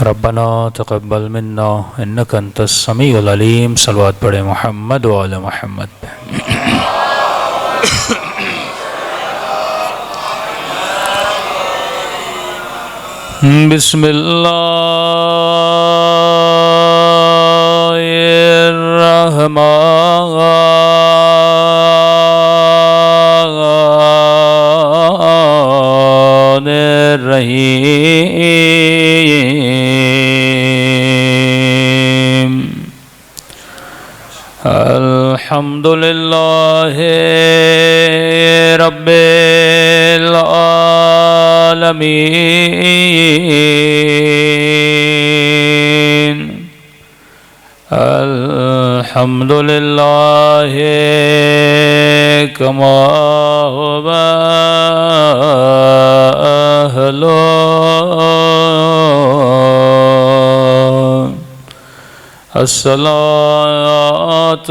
ربنا تقبل منا انك انت السمیع العلیم. صلوات پڑھیں محمد وعلی محمد. بسم اللہ الرحمن الرحیم. الحمد للہ رب العالمین. الحمد للہ کما هو أهله. الصلاة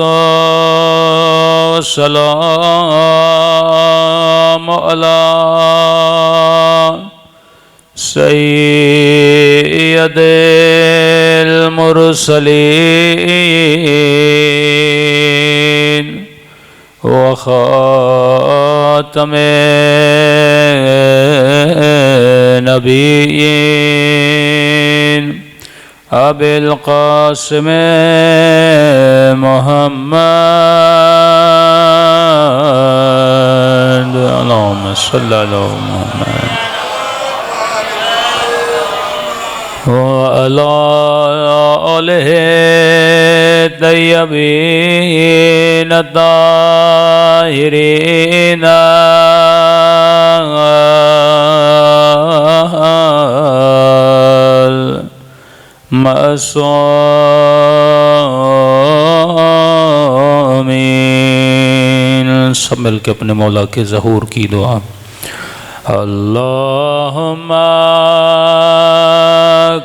والسلام على سيد المرسلين وخاتم النبيين أبي القاسم محمد. اللهم صل على محمد وعلى آله الطيبين الطاهرين معصومین. سب مل کے اپنے مولا کے ظہور کی دعا. اللہم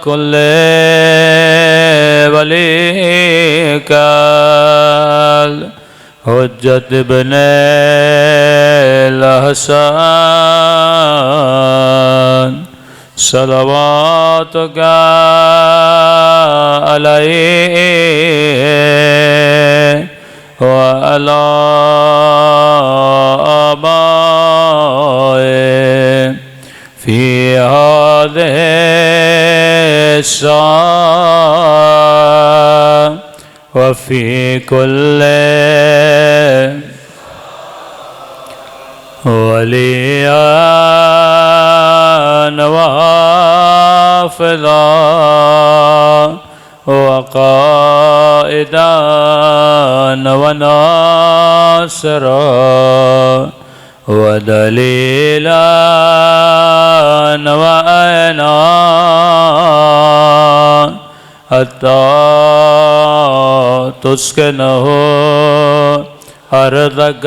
کل ولیک حجت ابن الحسن صلواتک علیہ وعلی آبائه فی هذه الساعة وفي كل وليا وحافظا وقائدا وناصرا ودليلا وعينا حتى تسكنه أرضك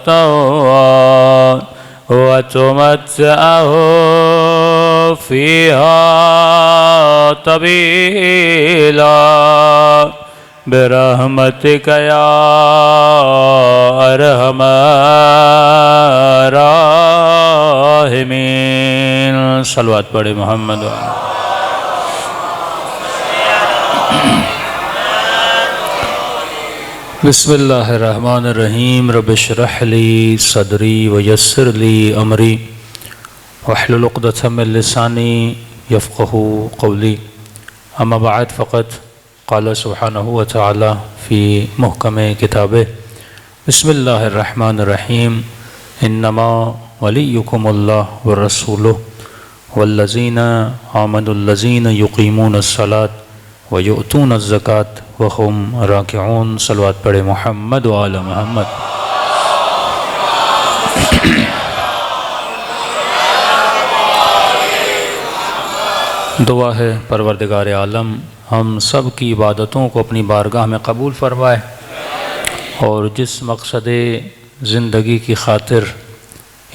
طوعا وتمتعه فيها طويلا برحمتك يا أرحم الراحمين. صلوات پڑھے محمد. بسم اللہ الرحمن الرحیم. رب اشرح لی صدری ویسر لی امری واحلل عقدۃ من لسانی یفقهوا قولی. اما بعد فقط قال سبحانہ وتعالی فی محکم کتابہ بسم اللہ الرحمن الرحیم. انما ولیکم اللہ ورسولہ والذین آمنوا الذین یقیمون الصلاۃ ویؤتون الزکاۃ وہم راکعون. صلوات پڑھے محمد وعلی محمد. دعا ہے پروردگار عالم ہم سب کی عبادتوں کو اپنی بارگاہ میں قبول فرمائے اور جس مقصد زندگی کی خاطر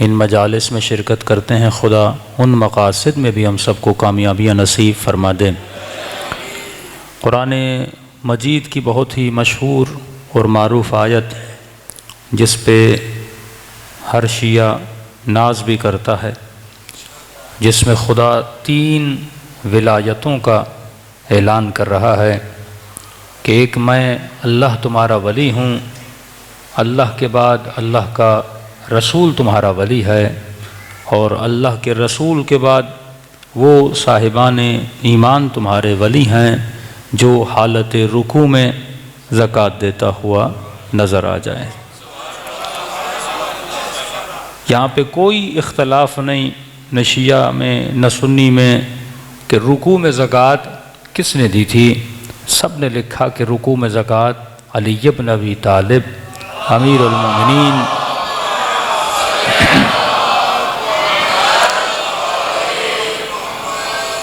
ان مجالس میں شرکت کرتے ہیں خدا ان مقاصد میں بھی ہم سب کو کامیابیاں نصیب فرما دیں. قرآن مجید کی بہت ہی مشہور اور معروف آیت جس پہ ہر شیعہ ناز بھی کرتا ہے، جس میں خدا 3 ولایتوں کا اعلان کر رہا ہے کہ ایک میں اللہ تمہارا ولی ہوں، اللہ کے بعد اللہ کا رسول تمہارا ولی ہے، اور اللہ کے رسول کے بعد وہ صاحبان ایمان تمہارے ولی ہیں جو حالت رکوع میں زکوٰۃ دیتا ہوا نظر آ جائے۔ یہاں پہ کوئی اختلاف نہیں نہ شیعہ میں نہ سنی میں کہ رکوع میں زکوٰۃ کس نے دی تھی۔ سب نے لکھا کہ رکوع میں زکوٰۃ علی بن ابی طالب امیر المومنین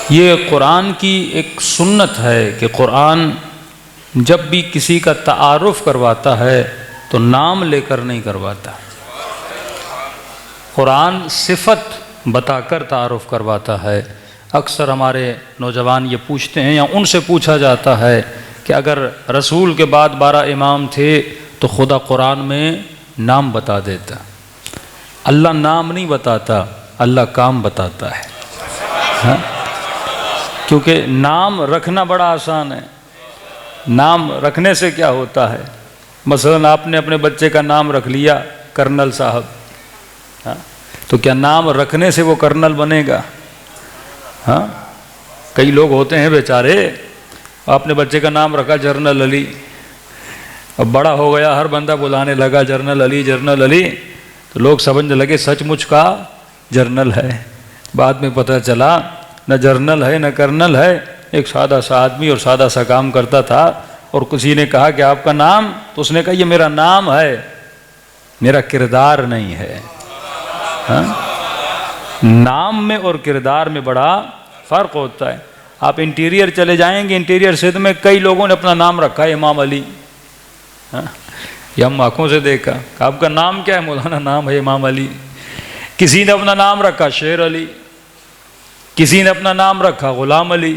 یہ قرآن کی ایک سنت ہے کہ قرآن جب بھی کسی کا تعارف کرواتا ہے تو نام لے کر نہیں کرواتا، قرآن صفت بتا کر تعارف کرواتا ہے۔ اکثر ہمارے نوجوان یہ پوچھتے ہیں یا ان سے پوچھا جاتا ہے کہ اگر رسول کے بعد 12 امام تھے تو خدا قرآن میں نام بتا دیتا۔ اللہ نام نہیں بتاتا، اللہ کام بتاتا ہے، ہاں؟ کیونکہ نام رکھنا بڑا آسان ہے۔ نام رکھنے سے کیا ہوتا ہے؟ مثلا آپ نے اپنے بچے کا نام رکھ لیا کرنل صاحب، ہاں؟ تو کیا نام رکھنے سے وہ کرنل بنے گا؟ ہاں، کئی لوگ ہوتے ہیں بیچارے، آپ نے بچے کا نام رکھا جرنل علی، اب بڑا ہو گیا ہر بندہ بلانے لگا جرنل علی جرنل علی، تو لوگ سمجھنے لگے سچ مچ کا جرنل ہے۔ بعد میں پتہ چلا نہ جرنل ہے نہ کرنل ہے، ایک سادہ سا آدمی اور سادہ سا کام کرتا تھا، اور کسی نے کہا کہ آپ کا نام، تو اس نے کہا یہ میرا نام ہے، میرا کردار نہیں ہے۔ ہاں؟ نام میں اور کردار میں بڑا فرق ہوتا ہے۔ آپ انٹیریئر چلے جائیں گے، انٹیریئر سندھ میں کئی لوگوں نے اپنا نام رکھا ہے امام علی، ہاں؟ یہ ہم آنکھوں سے دیکھا کہ آپ کا نام کیا ہے؟ مولانا نام ہے امام علی۔ کسی نے اپنا نام رکھا شیر علی، کسی نے اپنا نام رکھا غلام علی۔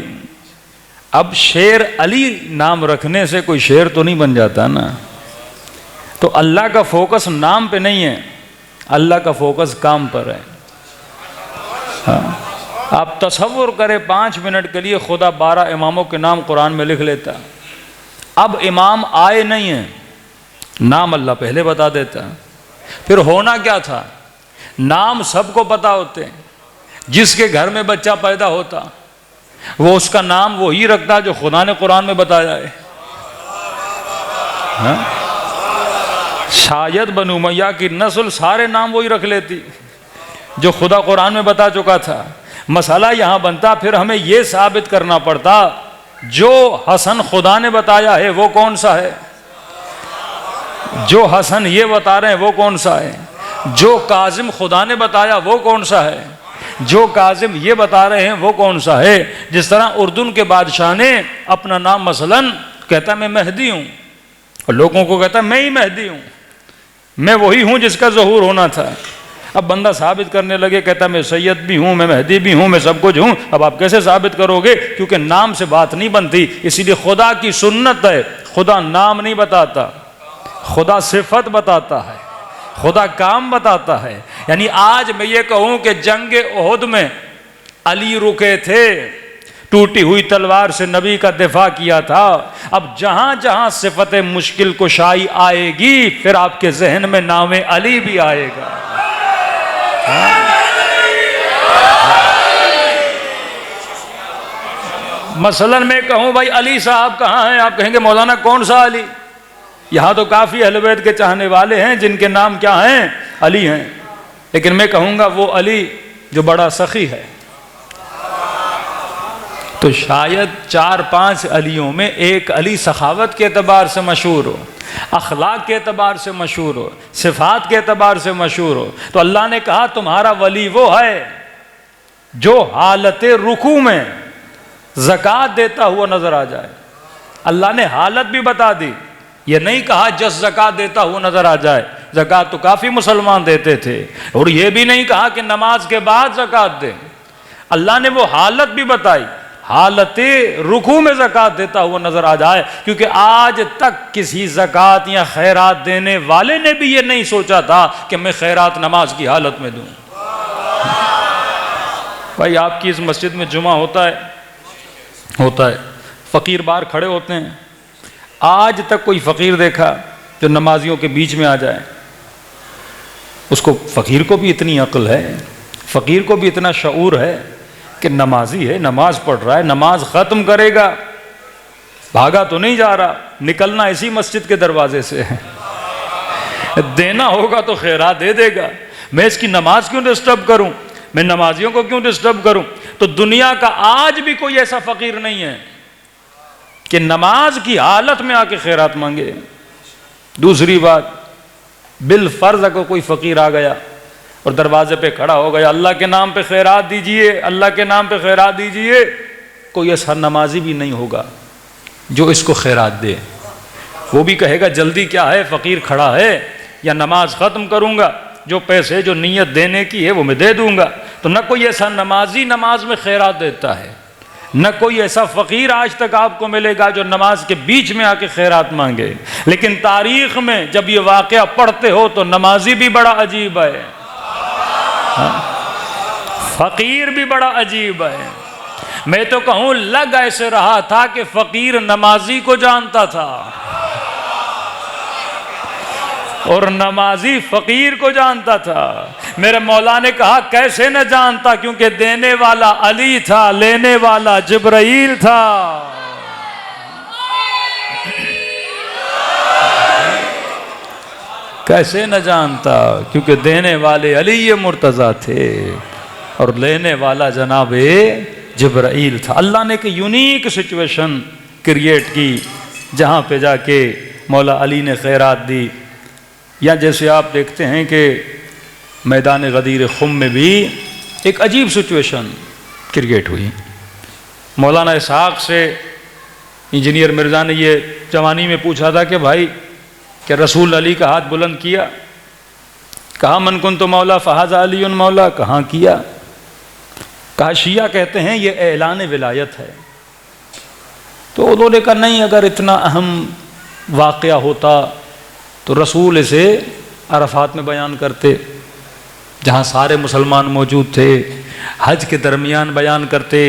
اب شیر علی نام رکھنے سے کوئی شیر تو نہیں بن جاتا نا۔ تو اللہ کا فوکس نام پہ نہیں ہے، اللہ کا فوکس کام پر ہے۔ ہاں، آپ تصور کریں 5 منٹ کے لیے خدا 12 اماموں کے نام قرآن میں لکھ لیتا، اب امام آئے نہیں ہیں، نام اللہ پہلے بتا دیتا۔ پھر ہونا کیا تھا؟ نام سب کو پتا ہوتے ہیں، جس کے گھر میں بچہ پیدا ہوتا وہ اس کا نام وہی رکھتا جو خدا نے قرآن میں بتایا ہے۔ ہاں؟ شاید بنو امیہ کی نسل سارے نام وہی رکھ لیتی جو خدا قرآن میں بتا چکا تھا۔ مسئلہ یہاں بنتا پھر ہمیں یہ ثابت کرنا پڑتا جو حسن خدا نے بتایا ہے وہ کون سا ہے، جو حسن یہ بتا رہے ہیں وہ کون سا ہے، جو کاظم خدا نے بتایا وہ کون سا ہے، جو کاظم یہ بتا رہے ہیں وہ کون سا ہے۔ جس طرح اردن کے بادشاہ نے اپنا نام مثلاً کہتا میں مہدی ہوں، اور لوگوں کو کہتا میں ہی مہدی ہوں، میں وہی ہوں جس کا ظہور ہونا تھا۔ اب بندہ ثابت کرنے لگے، کہتا میں سید بھی ہوں، میں مہدی بھی ہوں، میں سب کچھ ہوں۔ اب آپ کیسے ثابت کرو گے؟ کیونکہ نام سے بات نہیں بنتی۔ اسی لیے خدا کی سنت ہے، خدا نام نہیں بتاتا، خدا صفت بتاتا ہے، خدا کام بتاتا ہے۔ یعنی آج میں یہ کہوں کہ جنگ احد میں علی رکے تھے، ٹوٹی ہوئی تلوار سے نبی کا دفاع کیا تھا، اب جہاں جہاں صفت مشکل کشائی آئے گی پھر آپ کے ذہن میں نام علی بھی آئے گا۔ مثلاً میں کہوں بھائی علی صاحب کہاں ہیں، آپ کہیں گے مولانا کون سا علی؟ یہاں تو کافی اہل بیت کے چاہنے والے ہیں جن کے نام کیا ہیں؟ علی ہیں۔ لیکن میں کہوں گا وہ علی جو بڑا سخی ہے، تو شاید 4-5 علیوں میں ایک علی سخاوت کے اعتبار سے مشہور ہو، اخلاق کے اعتبار سے مشہور ہو، صفات کے اعتبار سے مشہور ہو۔ تو اللہ نے کہا تمہارا ولی وہ ہے جو حالت رکوع میں زکوٰۃ دیتا ہوا نظر آ جائے۔ اللہ نے حالت بھی بتا دی، یہ نہیں کہا جس زکوٰۃ دیتا ہوا نظر آ جائے، زکوٰۃ تو کافی مسلمان دیتے تھے، اور یہ بھی نہیں کہا کہ نماز کے بعد زکوٰۃ دیں۔ اللہ نے وہ حالت بھی بتائی، حالت رکوع میں زکوٰۃ دیتا ہوا نظر آ جائے، کیونکہ آج تک کسی زکوٰۃ یا خیرات دینے والے نے بھی یہ نہیں سوچا تھا کہ میں خیرات نماز کی حالت میں دوں۔ بھائی آپ کی اس مسجد میں جمعہ ہوتا ہے، ہوتا ہے، فقیر باہر کھڑے ہوتے ہیں، آج تک کوئی فقیر دیکھا جو نمازیوں کے بیچ میں آ جائے؟ اس کو، فقیر کو بھی اتنی عقل ہے، فقیر کو بھی اتنا شعور ہے کہ نمازی ہے، نماز پڑھ رہا ہے، نماز ختم کرے گا، بھاگا تو نہیں جا رہا، نکلنا اسی مسجد کے دروازے سے ہے، دینا ہوگا تو خیرات دے دے گا، میں اس کی نماز کیوں ڈسٹرب کروں، میں نمازیوں کو کیوں ڈسٹرب کروں؟ تو دنیا کا آج بھی کوئی ایسا فقیر نہیں ہے کہ نماز کی حالت میں آ کے خیرات مانگے۔ دوسری بات، بالفرض اگر کوئی فقیر آ گیا اور دروازے پہ کھڑا ہو گیا، اللہ کے نام پہ خیرات دیجئے، اللہ کے نام پہ خیرات دیجئے، کوئی ایسا نمازی بھی نہیں ہوگا جو اس کو خیرات دے۔ وہ بھی کہے گا جلدی کیا ہے، فقیر کھڑا ہے، یا نماز ختم کروں گا، جو پیسے جو نیت دینے کی ہے وہ میں دے دوں گا۔ تو نہ کوئی ایسا نمازی نماز میں خیرات دیتا ہے، نہ کوئی ایسا فقیر آج تک آپ کو ملے گا جو نماز کے بیچ میں آ کے خیرات مانگے۔ لیکن تاریخ میں جب یہ واقعہ پڑھتے ہو تو نمازی بھی بڑا عجیب ہے، فقیر بھی بڑا عجیب ہے۔ میں تو کہوں لگ ایسے رہا تھا کہ فقیر نمازی کو جانتا تھا اور نمازی فقیر کو جانتا تھا۔ میرے مولا نے کہا کیسے نہ جانتا، کیونکہ دینے والا علی تھا، لینے والا جبرائیل تھا۔ کیسے نہ جانتا، کیونکہ دینے والے علی مرتضیٰ تھے اور لینے والا جناب جبرائیل تھا۔ اللہ نے ایک یونیک سچویشن کریٹ کی جہاں پہ جا کے مولا علی نے خیرات دی۔ یا جیسے آپ دیکھتے ہیں کہ میدان غدیر خم میں بھی ایک عجیب سچویشن کریٹ ہوئی۔ مولانا اسحاق سے انجینئر مرزا نے یہ جوانی میں پوچھا تھا کہ بھائی کہ رسول علی کا ہاتھ بلند کیا، کہا من کنت مولا فہذا علی مولا، کہاں کیا؟ کہا شیعہ کہتے ہیں یہ اعلان ولایت ہے۔ تو انہوں نے کہا نہیں، اگر اتنا اہم واقعہ ہوتا تو رسول اسے عرفات میں بیان کرتے، جہاں سارے مسلمان موجود تھے، حج کے درمیان بیان کرتے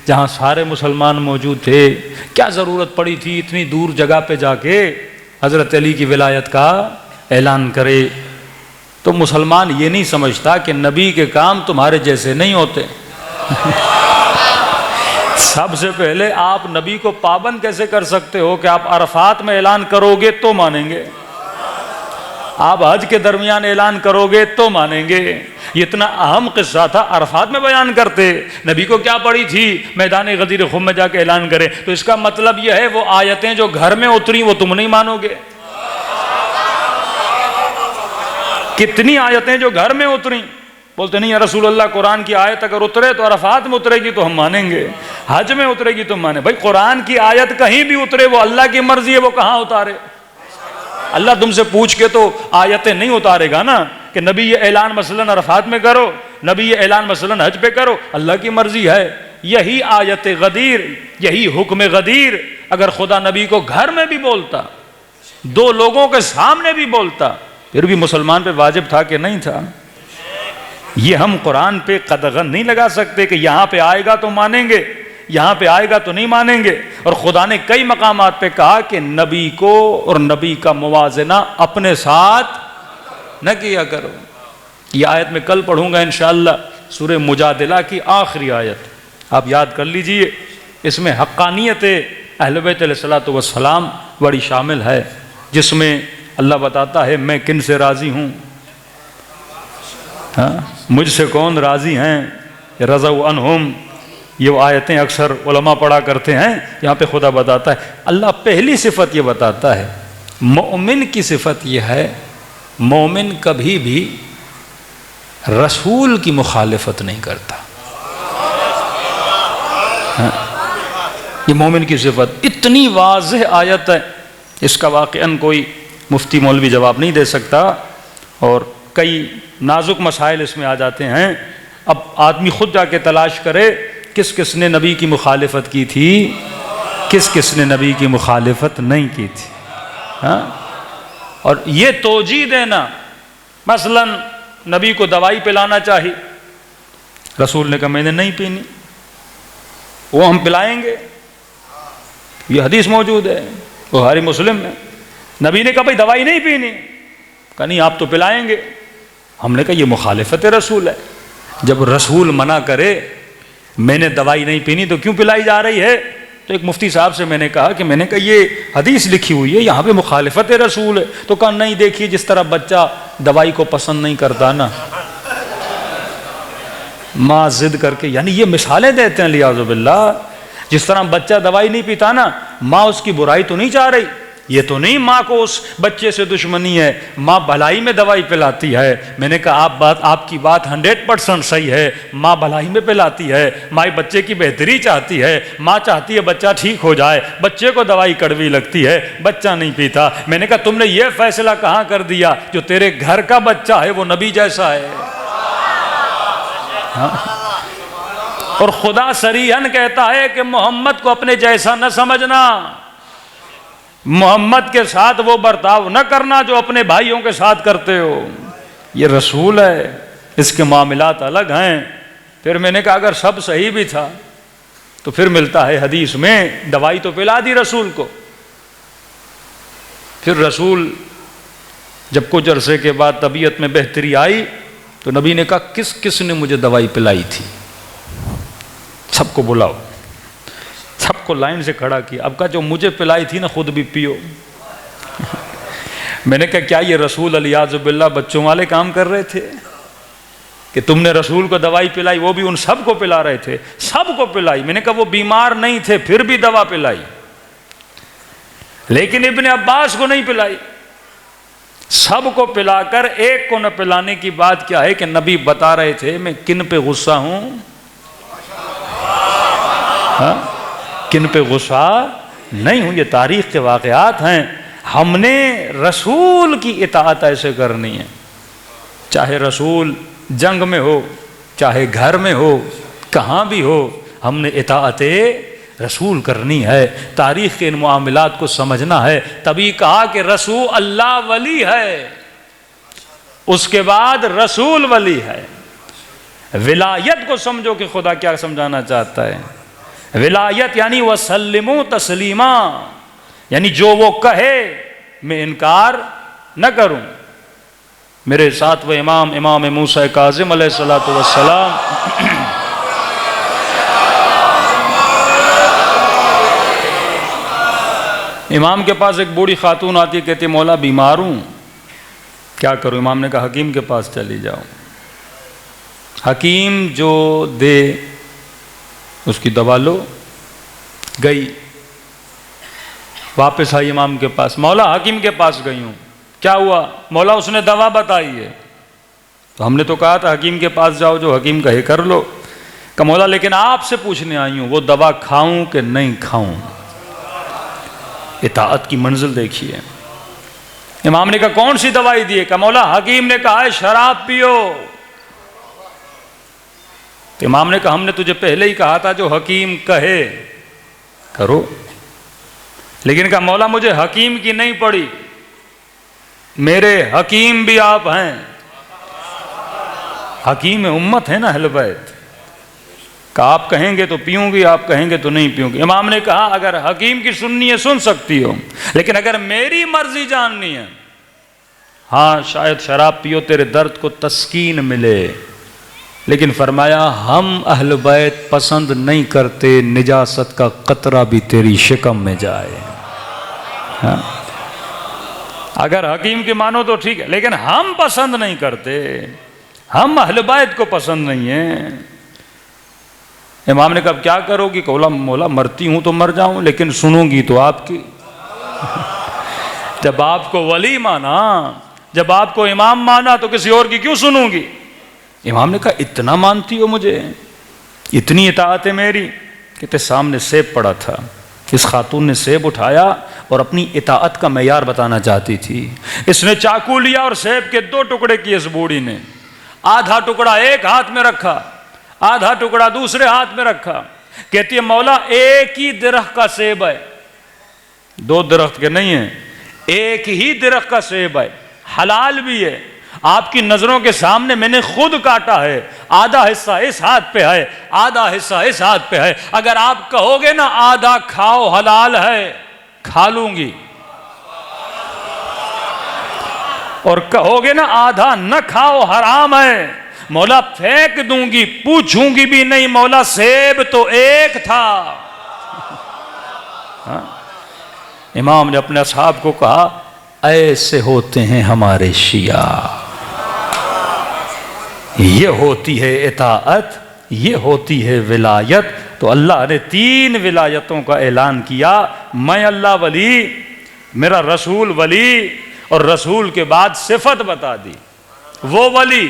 جہاں سارے مسلمان موجود تھے۔ کیا ضرورت پڑی تھی اتنی دور جگہ پہ جا کے حضرت علی کی ولایت کا اعلان کرے؟ تو مسلمان یہ نہیں سمجھتا کہ نبی کے کام تمہارے جیسے نہیں ہوتے۔ سب سے پہلے آپ نبی کو پابند کیسے کر سکتے ہو کہ آپ عرفات میں اعلان کرو گے تو مانیں گے، آپ حج کے درمیان اعلان کرو گے تو مانیں گے؟ یہ اتنا اہم قصہ تھا، عرفات میں بیان کرتے۔ نبی کو کیا پڑی تھی میدان غدیر خم میں جا کے اعلان کرے؟ تو اس کا مطلب یہ ہے وہ آیتیں جو گھر میں اتری وہ تم نہیں مانو گے۔ کتنی آیتیں جو گھر میں اتری، بولتے نہیں یا رسول اللہ قرآن کی آیت اگر اترے تو عرفات میں اترے گی تو ہم مانیں گے، حج میں اترے گی تو ہم مانیں۔ بھائی قرآن کی آیت کہیں بھی اترے وہ اللہ کی مرضی ہے، وہ کہاں اتارے؟ اللہ تم سے پوچھ کے تو آیتیں نہیں اتارے گا نا کہ نبی یہ اعلان مثلاً عرفات میں کرو، نبی یہ اعلان مثلاً حج پہ کرو۔ اللہ کی مرضی ہے۔ یہی آیت غدیر، یہی حکم غدیر اگر خدا نبی کو گھر میں بھی بولتا، دو لوگوں کے سامنے بھی بولتا، پھر بھی مسلمان پہ واجب تھا کہ نہیں تھا؟ یہ ہم قرآن پہ قدغن نہیں لگا سکتے کہ یہاں پہ آئے گا تو مانیں گے، یہاں پہ آئے گا تو نہیں مانیں گے۔ اور خدا نے کئی مقامات پہ کہا کہ نبی کو اور نبی کا موازنہ اپنے ساتھ نہ کیا کرو۔ یہ آیت میں کل پڑھوں گا انشاءاللہ، سورہ مجادلہ کی آخری آیت، آپ یاد کر لیجئے۔ اس میں حقانیت اہل بیت علیہ الصلوۃ والسلام بڑی شامل ہے، جس میں اللہ بتاتا ہے میں کن سے راضی ہوں، مجھ سے کون راضی ہیں، رضوا عنہم۔ یہ وہ آیتیں اکثر علماء پڑھا کرتے ہیں، یہاں پہ خدا بتاتا ہے، اللہ پہلی صفت یہ بتاتا ہے، مومن کی صفت یہ ہے مومن کبھی بھی رسول کی مخالفت نہیں کرتا۔ یہ مومن کی صفت اتنی واضح آیت ہے، اس کا واقعاً کوئی مفتی مولوی جواب نہیں دے سکتا، اور کئی نازک مسائل اس میں آ جاتے ہیں۔ اب آدمی خود جا کے تلاش کرے کس کس نے نبی کی مخالفت کی تھی، کس کس نے نبی کی مخالفت نہیں کی تھی۔ اور یہ توجیہ دینا، مثلا نبی کو دوائی پلانا چاہیے، رسول نے کہا میں نے نہیں پینی، وہ ہم پلائیں گے، یہ حدیث موجود ہے بخاری مسلم میں. نبی نے کہا بھائی دوائی نہیں پینی، کہا نہیں آپ تو پلائیں گے. ہم نے کہا یہ مخالفت رسول ہے. جب رسول منع کرے میں نے دوائی نہیں پینی تو کیوں پلائی جا رہی ہے؟ تو ایک مفتی صاحب سے میں نے کہا یہ حدیث لکھی ہوئی ہے، یہاں پہ مخالفت رسول ہے. تو کہا نہیں، دیکھیے جس طرح بچہ دوائی کو پسند نہیں کرتا نا، ماں ضد کر کے، یعنی یہ مثالیں دیتے ہیں لیاذ باللہ. جس طرح بچہ دوائی نہیں پیتا نا، ماں اس کی برائی تو نہیں چاہ رہی. یہ تو نہیں ماں کو اس بچے سے دشمنی ہے، ماں بھلائی میں دوائی پلاتی ہے. میں نے کہا آپ کی بات 100% صحیح ہے، ماں بھلائی میں پلاتی ہے، ماں بچے کی بہتری چاہتی ہے، ماں چاہتی ہے بچہ ٹھیک ہو جائے. بچے کو دوائی کڑوی لگتی ہے، بچہ نہیں پیتا. میں نے کہا تم نے یہ فیصلہ کہاں کر دیا؟ جو تیرے گھر کا بچہ ہے وہ نبی جیسا ہے. اور خدا صریحاً کہتا ہے کہ محمد کو اپنے جیسا نہ سمجھنا، محمد کے ساتھ وہ برتاؤ نہ کرنا جو اپنے بھائیوں کے ساتھ کرتے ہو. یہ رسول ہے، اس کے معاملات الگ ہیں. پھر میں نے کہا اگر سب صحیح بھی تھا تو پھر ملتا ہے حدیث میں دوائی تو پلا دی رسول کو. پھر رسول جب کچھ عرصے کے بعد طبیعت میں بہتری آئی تو نبی نے کہا کس کس نے مجھے دوائی پلائی تھی؟ سب کو بلاؤ. سب کو لائن سے کھڑا کیا. اب کہا جو مجھے پلائی تھی نا خود بھی پیو. میں نے کہا کیا یہ رسول علیاذ باللہ بچوں والے کام کر رہے تھے کہ تم نے رسول کو دوائی پلائی؟ وہ بھی ان سب کو پلا رہے تھے، سب کو پلائی. میں نے کہا وہ بیمار نہیں تھے پھر بھی دوا پلائی، لیکن ابن عباس کو نہیں پلائی. سب کو پلا کر ایک کو نہ پلانے کی بات کیا ہے کہ نبی بتا رہے تھے میں کن پہ غصہ ہوں، کن پہ غصہ نہیں ہوں. یہ تاریخ کے واقعات ہیں. ہم نے رسول کی اطاعت ایسے کرنی ہے، چاہے رسول جنگ میں ہو، چاہے گھر میں ہو، کہاں بھی ہو، ہم نے اطاعت رسول کرنی ہے. تاریخ کے ان معاملات کو سمجھنا ہے. تبھی کہا کہ رسول اللہ ولی ہے، اس کے بعد رسول ولی ہے. ولایت کو سمجھو کہ خدا کیا سمجھانا چاہتا ہے. ولایت یعنی وسلموا تسلیما، یعنی جو وہ کہے میں انکار نہ کروں. میرے ساتھ وہ امام موسیٰ کاظم علیہ الصلوۃ والسلام امام کے پاس ایک بوڑھی خاتون آتی، کہتی مولا بیمار ہوں، کیا کروں؟ امام نے کہا حکیم کے پاس چلی جاؤ. حکیم جو دے اس کی دوا لو. گئی، واپس آئی امام کے پاس. مولا حکیم کے پاس گئی ہوں، کیا ہوا؟ مولا اس نے دوا بتائی ہے. تو ہم نے تو کہا تھا حکیم کے پاس جاؤ، جو حکیم کہے کر لو. کہ مولا لیکن آپ سے پوچھنے آئی ہوں وہ دوا کھاؤں کہ نہیں کھاؤں. اطاعت کی منزل دیکھیے. امام نے کہا کون سی دوائی دی ہے؟ کہ مولا حکیم نے کہا ہے شراب پیو. امام نے کہا ہم نے تجھے پہلے ہی کہا تھا جو حکیم کہے کرو. لیکن کہا مولا مجھے حکیم کی نہیں پڑی، میرے حکیم بھی آپ ہیں. حکیم امت ہے نا اہل بیت. کہ آپ کہیں گے تو پیوں گی، آپ کہیں گے تو نہیں پیوں گی. امام نے کہا اگر حکیم کی سننی ہے سن سکتی ہو، لیکن اگر میری مرضی جاننی ہے، ہاں شاید شراب پیو تیرے درد کو تسکین ملے. لیکن فرمایا ہم اہل بیت پسند نہیں کرتے نجاست کا قطرہ بھی تیری شکم میں جائے. ہاں اگر حکیم کی مانو تو ٹھیک ہے، لیکن ہم پسند نہیں کرتے، ہم اہل بیت کو پسند نہیں ہیں. امام نے کہا کیا کرو گی؟ کہ مولا مرتی ہوں تو مر جاؤں، لیکن سنوں گی تو آپ کی. جب آپ کو ولی مانا، جب آپ کو امام مانا تو کسی اور کی کیوں سنوں گی؟ امام نے کہا اتنا مانتی ہو مجھے، اتنی اطاعت ہے میری؟ کہتے سامنے سیب پڑا تھا، اس خاتون نے سیب اٹھایا اور اپنی اطاعت کا معیار بتانا چاہتی تھی. اس نے چاقو لیا اور سیب کے 2 ٹکڑے کیے. اس بوڑھی نے آدھا ٹکڑا ایک ہاتھ میں رکھا، آدھا ٹکڑا دوسرے ہاتھ میں رکھا. کہتی ہے مولا ایک ہی درخت کا سیب ہے، 2 درخت کے نہیں ہیں، ایک ہی درخت کا سیب ہے، حلال بھی ہے. آپ کی نظروں کے سامنے میں نے خود کاٹا ہے، آدھا حصہ اس ہاتھ پہ ہے، آدھا حصہ اس ہاتھ پہ ہے، اگر آپ کہو گے نا آدھا کھاؤ حلال ہے، کھا لوں گی، اور کہو گے نا آدھا نہ کھاؤ حرام ہے، مولا پھینک دوں گی، پوچھوں گی بھی نہیں، مولا سیب تو ایک تھا۔ امام نے اپنے اصحاب کو کہا ایسے ہوتے ہیں ہمارے شیعہ، یہ ہوتی ہے اطاعت، یہ ہوتی ہے ولایت۔ تو اللہ نے 3 ولایتوں کا اعلان کیا، میں اللہ ولی، میرا رسول ولی، اور رسول کے بعد صفت بتا دی، وہ ولی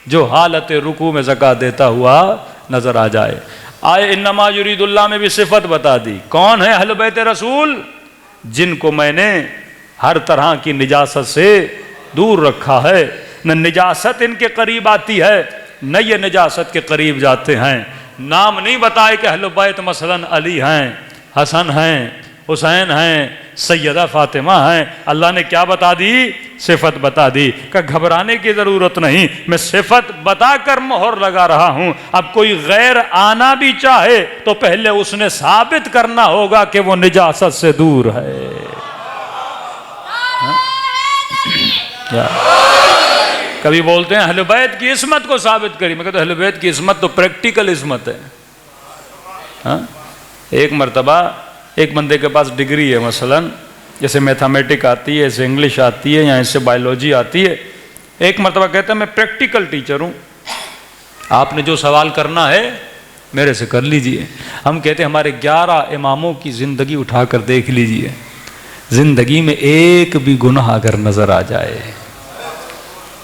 جو حالت رکوع میں زکوٰۃ دیتا ہوا نظر آ جائے۔ آئے انما یرید اللہ میں بھی صفت بتا دی، کون ہے اہل بیت رسول؟ جن کو میں نے ہر طرح کی نجاست سے دور رکھا ہے، نہ نجاست ان کے قریب آتی ہے نہ یہ نجاست کے قریب جاتے ہیں۔ نام نہیں بتائے کہ اہل بیت مثلا علی ہیں، حسن ہیں، حسین ہیں، سیدہ فاطمہ ہیں، اللہ نے کیا بتا دی؟ صفت بتا دی کہ گھبرانے کی ضرورت نہیں، میں صفت بتا کر مہر لگا رہا ہوں۔ اب کوئی غیر آنا بھی چاہے تو پہلے اس نے ثابت کرنا ہوگا کہ وہ نجاست سے دور ہے۔ کبھی بولتے ہیں اہل بیت کی عصمت کو ثابت کری، میں کہتا ہوں اہل بیت کی عصمت تو پریکٹیکل عصمت ہے۔ ایک مرتبہ ایک بندے کے پاس ڈگری ہے، مثلا جیسے میتھمیٹک آتی ہے، ایسے انگلش آتی ہے، یا ایسے بائیولوجی آتی ہے، ایک مرتبہ کہتا ہے میں پریکٹیکل ٹیچر ہوں، آپ نے جو سوال کرنا ہے میرے سے کر لیجئے۔ ہم کہتے ہیں ہمارے 11 اماموں کی زندگی اٹھا کر دیکھ لیجئے، زندگی میں ایک بھی گناہ اگر نظر آ جائے،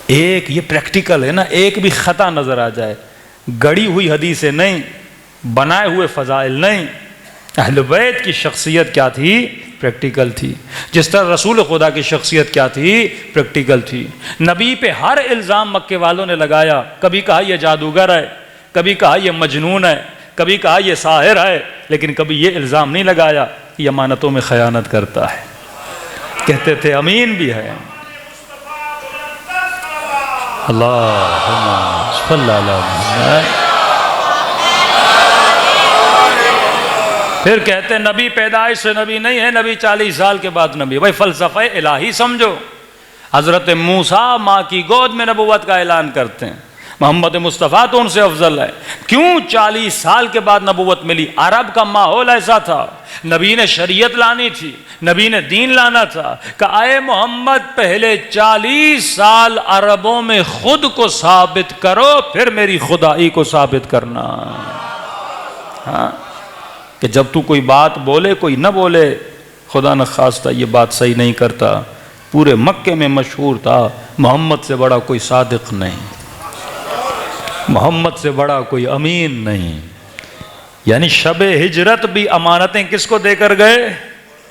ایک، یہ پریکٹیکل ہے نا، ایک بھی خطا نظر آ جائے، گڑی ہوئی حدیثیں نہیں، بنائے ہوئے فضائل نہیں، اہل بیت کی شخصیت کیا تھی؟ پریکٹیکل تھی۔ جس طرح رسول خدا کی شخصیت کیا تھی؟ پریکٹیکل تھی۔ نبی پہ ہر الزام مکے والوں نے لگایا، کبھی کہا یہ جادوگر ہے، کبھی کہا یہ مجنون ہے، کبھی کہا یہ ساحر ہے، لیکن کبھی یہ الزام نہیں لگایا کہ یہ امانتوں میں خیانت کرتا ہے، کہتے تھے امین بھی ہے۔ اللہم صلی اللہ علیہ وسلم۔ پھر کہتے ہیں نبی پیدائش سے نبی نہیں ہے، نبی 40 سال کے بعد نبی۔ بھائی فلسفہ الہی سمجھو، حضرت موسیٰ ماں کی گود میں نبوت کا اعلان کرتے ہیں، محمد مصطفیٰ تو ان سے افضل ہے، کیوں 40 سال کے بعد نبوت ملی؟ عرب کا ماحول ایسا تھا، نبی نے شریعت لانی تھی، نبی نے دین لانا تھا، کہ اے محمد پہلے 40 سال عربوں میں خود کو ثابت کرو، پھر میری خدائی کو ثابت کرنا۔ ہاں، کہ جب تو کوئی بات بولے کوئی نہ بولے، خدا نخواستہ یہ بات صحیح نہیں کرتا، پورے مکے میں مشہور تھا محمد سے بڑا کوئی صادق نہیں، محمد سے بڑا کوئی امین نہیں۔ یعنی شب ہجرت بھی امانتیں کس کو دے کر گئے؟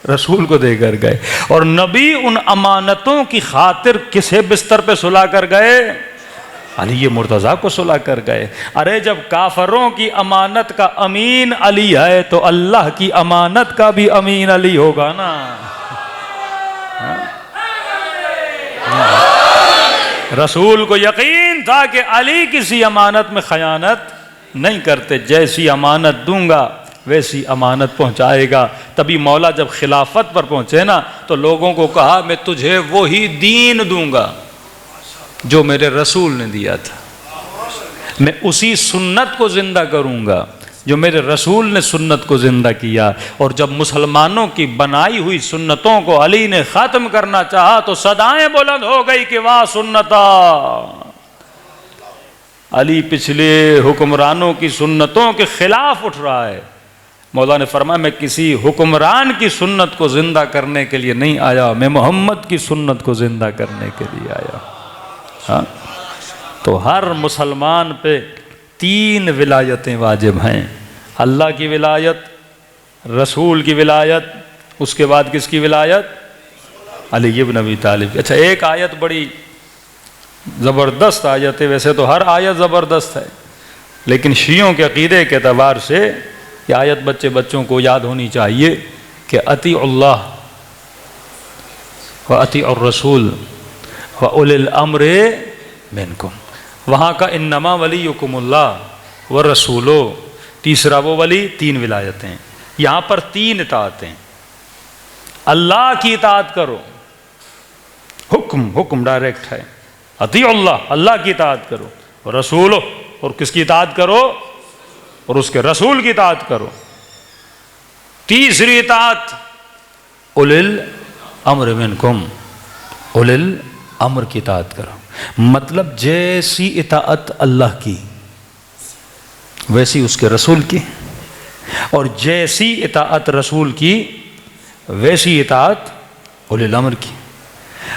رسول کو دے کر گئے، اور نبی ان امانتوں کی خاطر کسے بستر پہ سلا کر گئے؟ علی مرتضیٰ کو سلا کر گئے۔ ارے جب کافروں کی امانت کا امین علی ہے تو اللہ کی امانت کا بھی امین علی ہوگا نا۔ رسول کو یقین تھا کہ علی کسی امانت میں خیانت نہیں کرتے، جیسی امانت دوں گا ویسی امانت پہنچائے گا۔ تبھی مولا جب خلافت پر پہنچے نا تو لوگوں کو کہا میں تجھے وہی دین دوں گا جو میرے رسول نے دیا تھا، میں اسی سنت کو زندہ کروں گا جو میرے رسول نے سنت کو زندہ کیا۔ اور جب مسلمانوں کی بنائی ہوئی سنتوں کو علی نے ختم کرنا چاہا تو صدائیں بلند ہو گئی کہ واہ سنتا، علی پچھلے حکمرانوں کی سنتوں کے خلاف اٹھ رہا ہے۔ مولا نے فرمایا میں کسی حکمران کی سنت کو زندہ کرنے کے لیے نہیں آیا، میں محمد کی سنت کو زندہ کرنے کے لیے آیا۔ ہاں، تو ہر مسلمان پہ 3 ولایتیں واجب ہیں، اللہ کی ولایت، رسول کی ولایت، اس کے بعد کس کی ولایت؟ علی بن ابی طالب۔ اچھا، ایک آیت بڑی زبردست آیت ہے، ویسے تو ہر آیت زبردست ہے، لیکن شیعوں کے عقیدے کے اعتبار سے یہ آیت بچوں کو یاد ہونی چاہیے کہ اطیعوا اللہ و اطیعوا الرسول و اولی الامر منکم. وہاں کا انما ولیکم اللہ ورسولو، تیسرا وہ ولی، 3 ولایتیں. یہاں پر 3 اطاعتیں. اللہ کی اطاعت کرو، حکم ڈائریکٹ ہے، اطیعوا اللہ، اللہ کی اطاعت کرو، اور رسولو، اور کس کی اطاعت کرو؟ اور اس کے رسول کی اطاعت کرو. تیسری اطاعت اولی الامر منکم، اولی الامر کی اطاعت کرو. مطلب جیسی اطاعت اللہ کی ویسی اس کے رسول کی، اور جیسی اطاعت رسول کی ویسی اطاعت اولی الامر کی.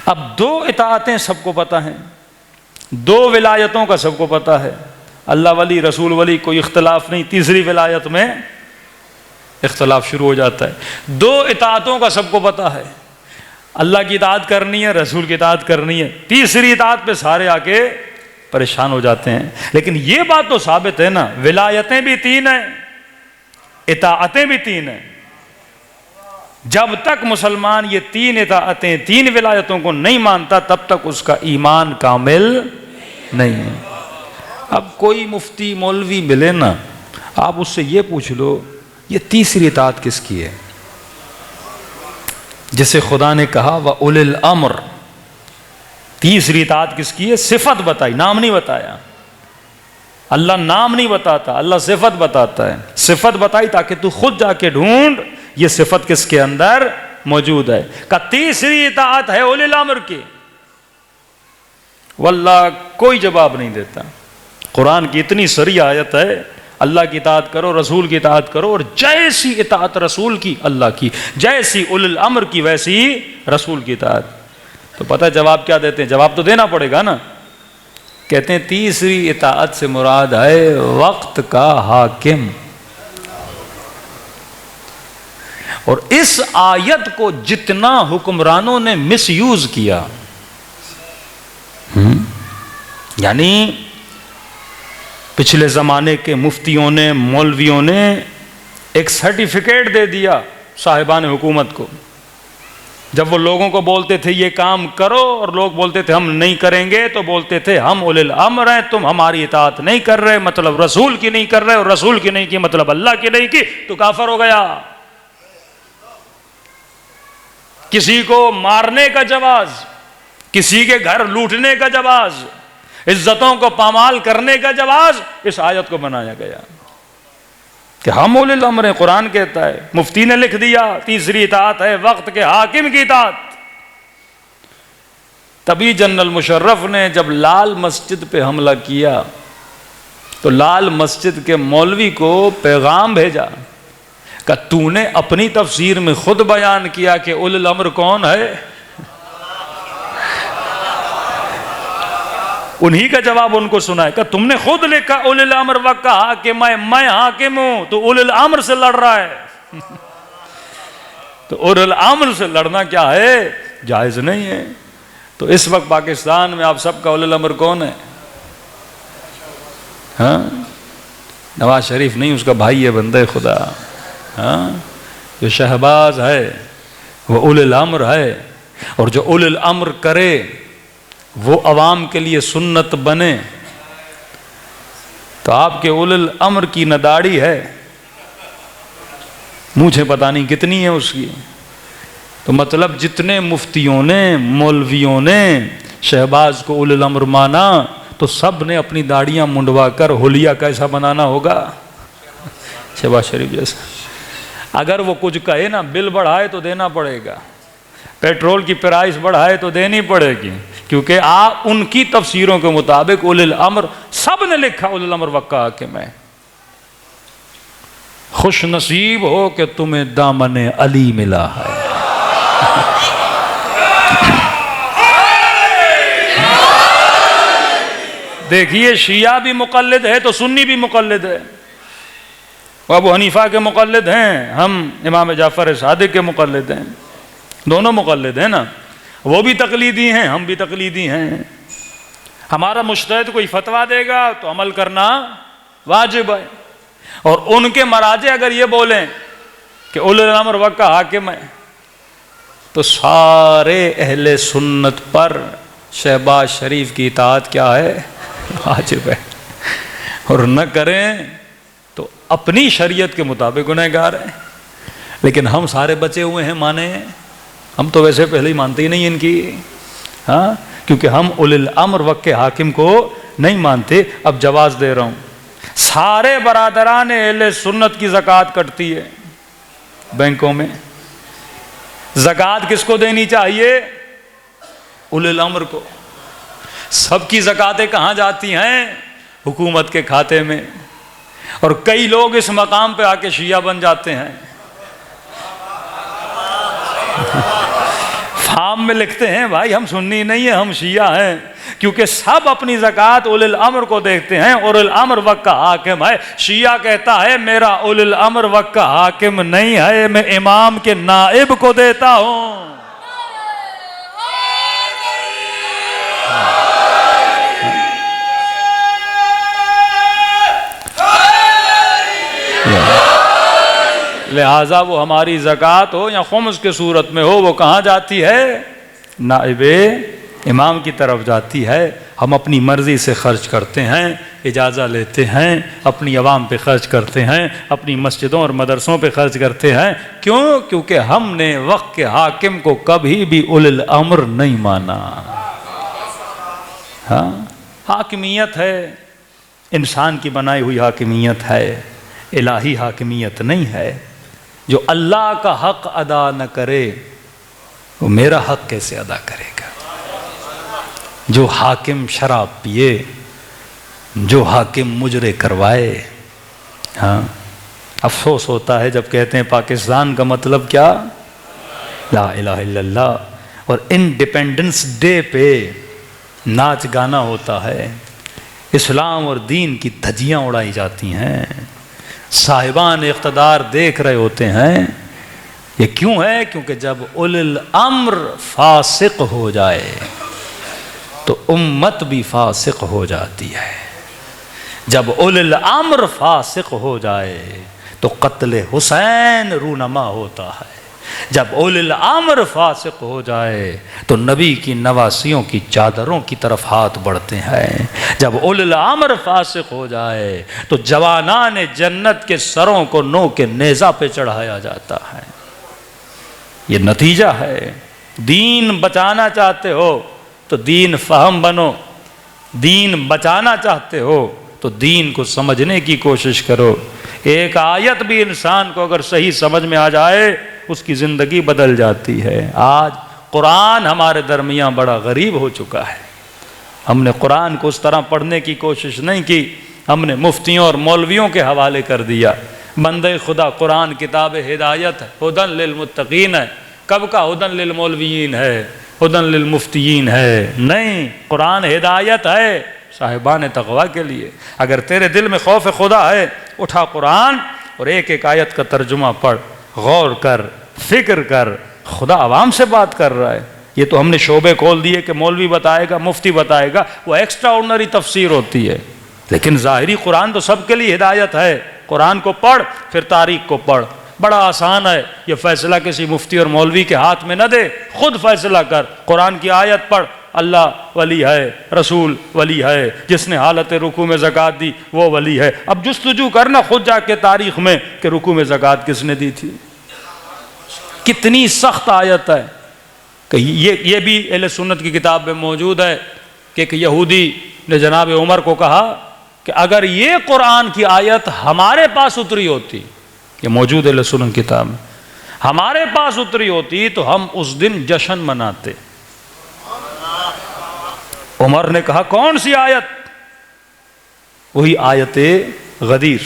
اب 2 اطاعتیں سب کو پتہ ہیں، 2 ولایتوں کا سب کو پتہ ہے، اللہ ولی رسول ولی کوئی اختلاف نہیں. تیسری ولایت میں اختلاف شروع ہو جاتا ہے. 2 اطاعتوں کا سب کو پتہ ہے، اللہ کی اطاعت کرنی ہے، رسول کی اطاعت کرنی ہے. تیسری اطاعت پہ سارے آ کے پریشان ہو جاتے ہیں. لیکن یہ بات تو ثابت ہے نا، ولایتیں بھی 3 ہیں، اطاعتیں بھی 3 ہیں. جب تک مسلمان یہ 3 اطاعتیں 3 ولایتوں کو نہیں مانتا تب تک اس کا ایمان کامل نہیں ہے. اب کوئی مفتی مولوی ملے نا، آپ اس سے یہ پوچھ لو یہ تیسری اطاعت کس کی ہے؟ جسے خدا نے کہا وَأُولِي الْأَمْرِ، تیسری اطاعت کس کی ہے؟ صفت بتائی، نام نہیں بتایا. اللہ نام نہیں بتاتا، اللہ صفت بتاتا ہے. صفت بتائی تاکہ تو خود جا کے ڈھونڈ یہ صفت کس کے اندر موجود ہے. کہ تیسری اطاعت ہے اولی الامر کی. واللہ کوئی جواب نہیں دیتا. قرآن کی اتنی سری آیت ہے، اللہ کی اطاعت کرو، رسول کی اطاعت کرو، اور جیسی اطاعت رسول کی اللہ کی، جیسی اولی الامر کی ویسی رسول کی اطاعت. تو پتہ جواب کیا دیتے ہیں؟ جواب تو دینا پڑے گا نا. کہتے ہیں تیسری اطاعت سے مراد ہے وقت کا حاکم. اور اس آیت کو جتنا حکمرانوں نے مس یوز کیا، یعنی پچھلے زمانے کے مفتیوں نے، مولویوں نے ایک سرٹیفکیٹ دے دیا صاحبان حکومت کو. جب وہ لوگوں کو بولتے تھے یہ کام کرو اور لوگ بولتے تھے ہم نہیں کریں گے، تو بولتے تھے ہم اولی الامر ہیں، تم ہماری اطاعت نہیں کر رہے، مطلب رسول کی نہیں کر رہے، اور رسول کی نہیں کی مطلب اللہ کی نہیں کی، تو کافر ہو گیا. کسی کو مارنے کا جواز، کسی کے گھر لوٹنے کا جواز، عزتوں کو پامال کرنے کا جواز اس آیت کو بنایا گیا کہ ہم اولی الامر ہیں. قرآن کہتا ہے، مفتی نے لکھ دیا تیسری اطاعت ہے وقت کے حاکم کی اطاعت. تبھی جنرل مشرف نے جب لال مسجد پہ حملہ کیا تو لال مسجد کے مولوی کو پیغام بھیجا کہ تو نے اپنی تفسیر میں خود بیان کیا کہ اولی الامر کون ہے. انہی کا جواب ان کو سنا ہے کہ تم نے خود لکھا اولی الامر وقت کا حاکم ہے، میں حاکم ہوں، تو اولی الامر سے لڑ رہا ہے. تو اولی الامر سے لڑنا کیا ہے؟ جائز نہیں ہے. تو اس وقت پاکستان میں آپ سب کا اولی الامر کون ہے؟ ہاں، نواز شریف نہیں، اس کا بھائی ہے بندہ خدا. ہاں، جو شہباز ہے وہ اولی الامر ہے، اور جو اولی الامر کرے وہ عوام کے لیے سنت بنے. تو آپ کے اولی الامر کی نہ داڑھی ہے، مجھے پتہ نہیں کتنی ہے اس کی. تو مطلب جتنے مفتیوں نے، مولویوں نے شہباز کو اولی الامر مانا تو سب نے اپنی داڑیاں منڈوا کر حلیہ کیسا بنانا ہوگا؟ شہباز شریف جیسا. اگر وہ کچھ کہے نا، بل بڑھائے تو دینا پڑے گا، پیٹرول کی پرائس بڑھائے تو دینی پڑے گی، کیونکہ آپ ان کی تفسیروں کے مطابق اولی الامر سب نے لکھا اولی الامر وقت کا حاکم ہے. خوش نصیب ہو کہ تمہیں دامن علی ملا ہے. دیکھیے شیعہ بھی مقلد ہے تو سنی بھی مقلد ہے. ابو حنیفہ کے مقلد ہیں، ہم امام جعفر صادق کے مقلد ہیں، دونوں مقلد ہیں نا. وہ بھی تقلیدی ہیں، ہم بھی تقلیدی ہیں. ہمارا مجتہد کوئی فتویٰ دے گا تو عمل کرنا واجب ہے، اور ان کے مراجع اگر یہ بولیں کہ اولی الامر وقت کا حاکم ہے تو سارے اہل سنت پر شہباز شریف کی اطاعت کیا ہے؟ واجب ہے، اور نہ کریں تو اپنی شریعت کے مطابق گنہگار ہیں۔ لیکن ہم سارے بچے ہوئے ہیں مانے، ہم تو ویسے پہلے ہی مانتے ہی نہیں ان کی، ہاں، کیونکہ ہم اولی الامر وقت کے حاکم کو نہیں مانتے۔ اب جواز دے رہا ہوں، سارے برادران اہل سنت کی زکوٰۃ کٹتی ہے بینکوں میں۔ زکوٰۃ کس کو دینی چاہیے؟ اولی الامر کو۔ سب کی زکوٰتیں کہاں جاتی ہیں؟ حکومت کے کھاتے میں۔ اور کئی لوگ اس مقام پہ آ کے شیعہ بن جاتے ہیں، فارم میں لکھتے ہیں بھائی ہم سنی نہیں ہیں، ہم شیعہ ہیں، کیونکہ سب اپنی زکوٰۃ اولی الامر کو دیکھتے ہیں، اور اولی الامر وقت کا حاکم ہے۔ شیعہ کہتا ہے میرا اولی الامر وقت کا حاکم نہیں ہے، میں امام کے نائب کو دیتا ہوں۔ لہٰذا وہ ہماری زکوٰۃ ہو یا خمس کے صورت میں ہو، وہ کہاں جاتی ہے؟ نائب امام کی طرف جاتی ہے۔ ہم اپنی مرضی سے خرچ کرتے ہیں، اجازہ لیتے ہیں، اپنی عوام پہ خرچ کرتے ہیں، اپنی مسجدوں اور مدرسوں پہ خرچ کرتے ہیں۔ کیوں؟ کیونکہ ہم نے وقت کے حاکم کو کبھی بھی اولی الامر نہیں مانا۔ ہاں، حاکمیت ہے انسان کی بنائی ہوئی حاکمیت ہے، الہی حاکمیت نہیں ہے۔ جو اللہ کا حق ادا نہ کرے وہ میرا حق کیسے ادا کرے گا؟ جو حاکم شراب پیے، جو حاکم مجرے کروائے، ہاں، افسوس ہوتا ہے جب کہتے ہیں پاکستان کا مطلب کیا؟ لا الہ الا اللہ، اور انڈیپینڈنس ڈے پہ ناچ گانا ہوتا ہے، اسلام اور دین کی دھجیاں اڑائی جاتی ہیں، صاحبان اقتدار دیکھ رہے ہوتے ہیں۔ یہ کیوں ہے؟ کیونکہ جب اولی الامر فاسق ہو جائے تو امت بھی فاسق ہو جاتی ہے۔ جب اولی الامر فاسق ہو جائے تو قتل حسین رونما ہوتا ہے۔ جب اولی الامر فاسق ہو جائے تو نبی کی نواسیوں کی چادروں کی طرف ہاتھ بڑھتے ہیں۔ جب اولی الامر فاسق ہو جائے تو جوانان جنت کے سروں کو نو کے نیزہ پہ چڑھایا جاتا ہے۔ یہ نتیجہ ہے۔ دین بچانا چاہتے ہو تو دین فہم بنو، دین بچانا چاہتے ہو تو دین کو سمجھنے کی کوشش کرو۔ ایک آیت بھی انسان کو اگر صحیح سمجھ میں آ جائے اس کی زندگی بدل جاتی ہے۔ آج قرآن ہمارے درمیان بڑا غریب ہو چکا ہے۔ ہم نے قرآن کو اس طرح پڑھنے کی کوشش نہیں کی، ہم نے مفتیوں اور مولویوں کے حوالے کر دیا۔ بندے خدا قرآن کتاب ہدایت ہے، ہدن للمتقین ہے۔ کب کا ہدن للمولویین ہے، ہدن للمفتیین ہے؟ نہیں، قرآن ہدایت ہے صاحبان تقویٰ کے لیے۔ اگر تیرے دل میں خوف خدا ہے، اٹھا قرآن اور ایک ایک آیت کا ترجمہ پڑھ، غور کر، فکر کر، خدا عوام سے بات کر رہا ہے۔ یہ تو ہم نے شعبے کھول دیے کہ مولوی بتائے گا، مفتی بتائے گا، وہ ایکسٹرا آرڈنری تفسیر ہوتی ہے، لیکن ظاہری قرآن تو سب کے لیے ہدایت ہے۔ قرآن کو پڑھ، پھر تاریخ کو پڑھ، بڑا آسان ہے۔ یہ فیصلہ کسی مفتی اور مولوی کے ہاتھ میں نہ دے، خود فیصلہ کر۔ قرآن کی آیت پڑھ، اللہ ولی ہے، رسول ولی ہے، جس نے حالت رکوع میں زکوٰۃ دی وہ ولی ہے۔ اب جستجو کرنا خود جا کے تاریخ میں کہ رکوع میں زکوٰۃ کس نے دی تھی۔ کتنی سخت آیت ہے کہ یہ بھی اہل سنت کی کتاب میں موجود ہے کہ ایک یہودی نے جناب عمر کو کہا کہ اگر یہ قرآن کی آیت ہمارے پاس اتری ہوتی، یہ موجود ہے اہل سنت کتاب میں، ہمارے پاس اتری ہوتی تو ہم اس دن جشن مناتے۔ عمر نے کہا کون سی آیت؟ وہی آیت غدیر،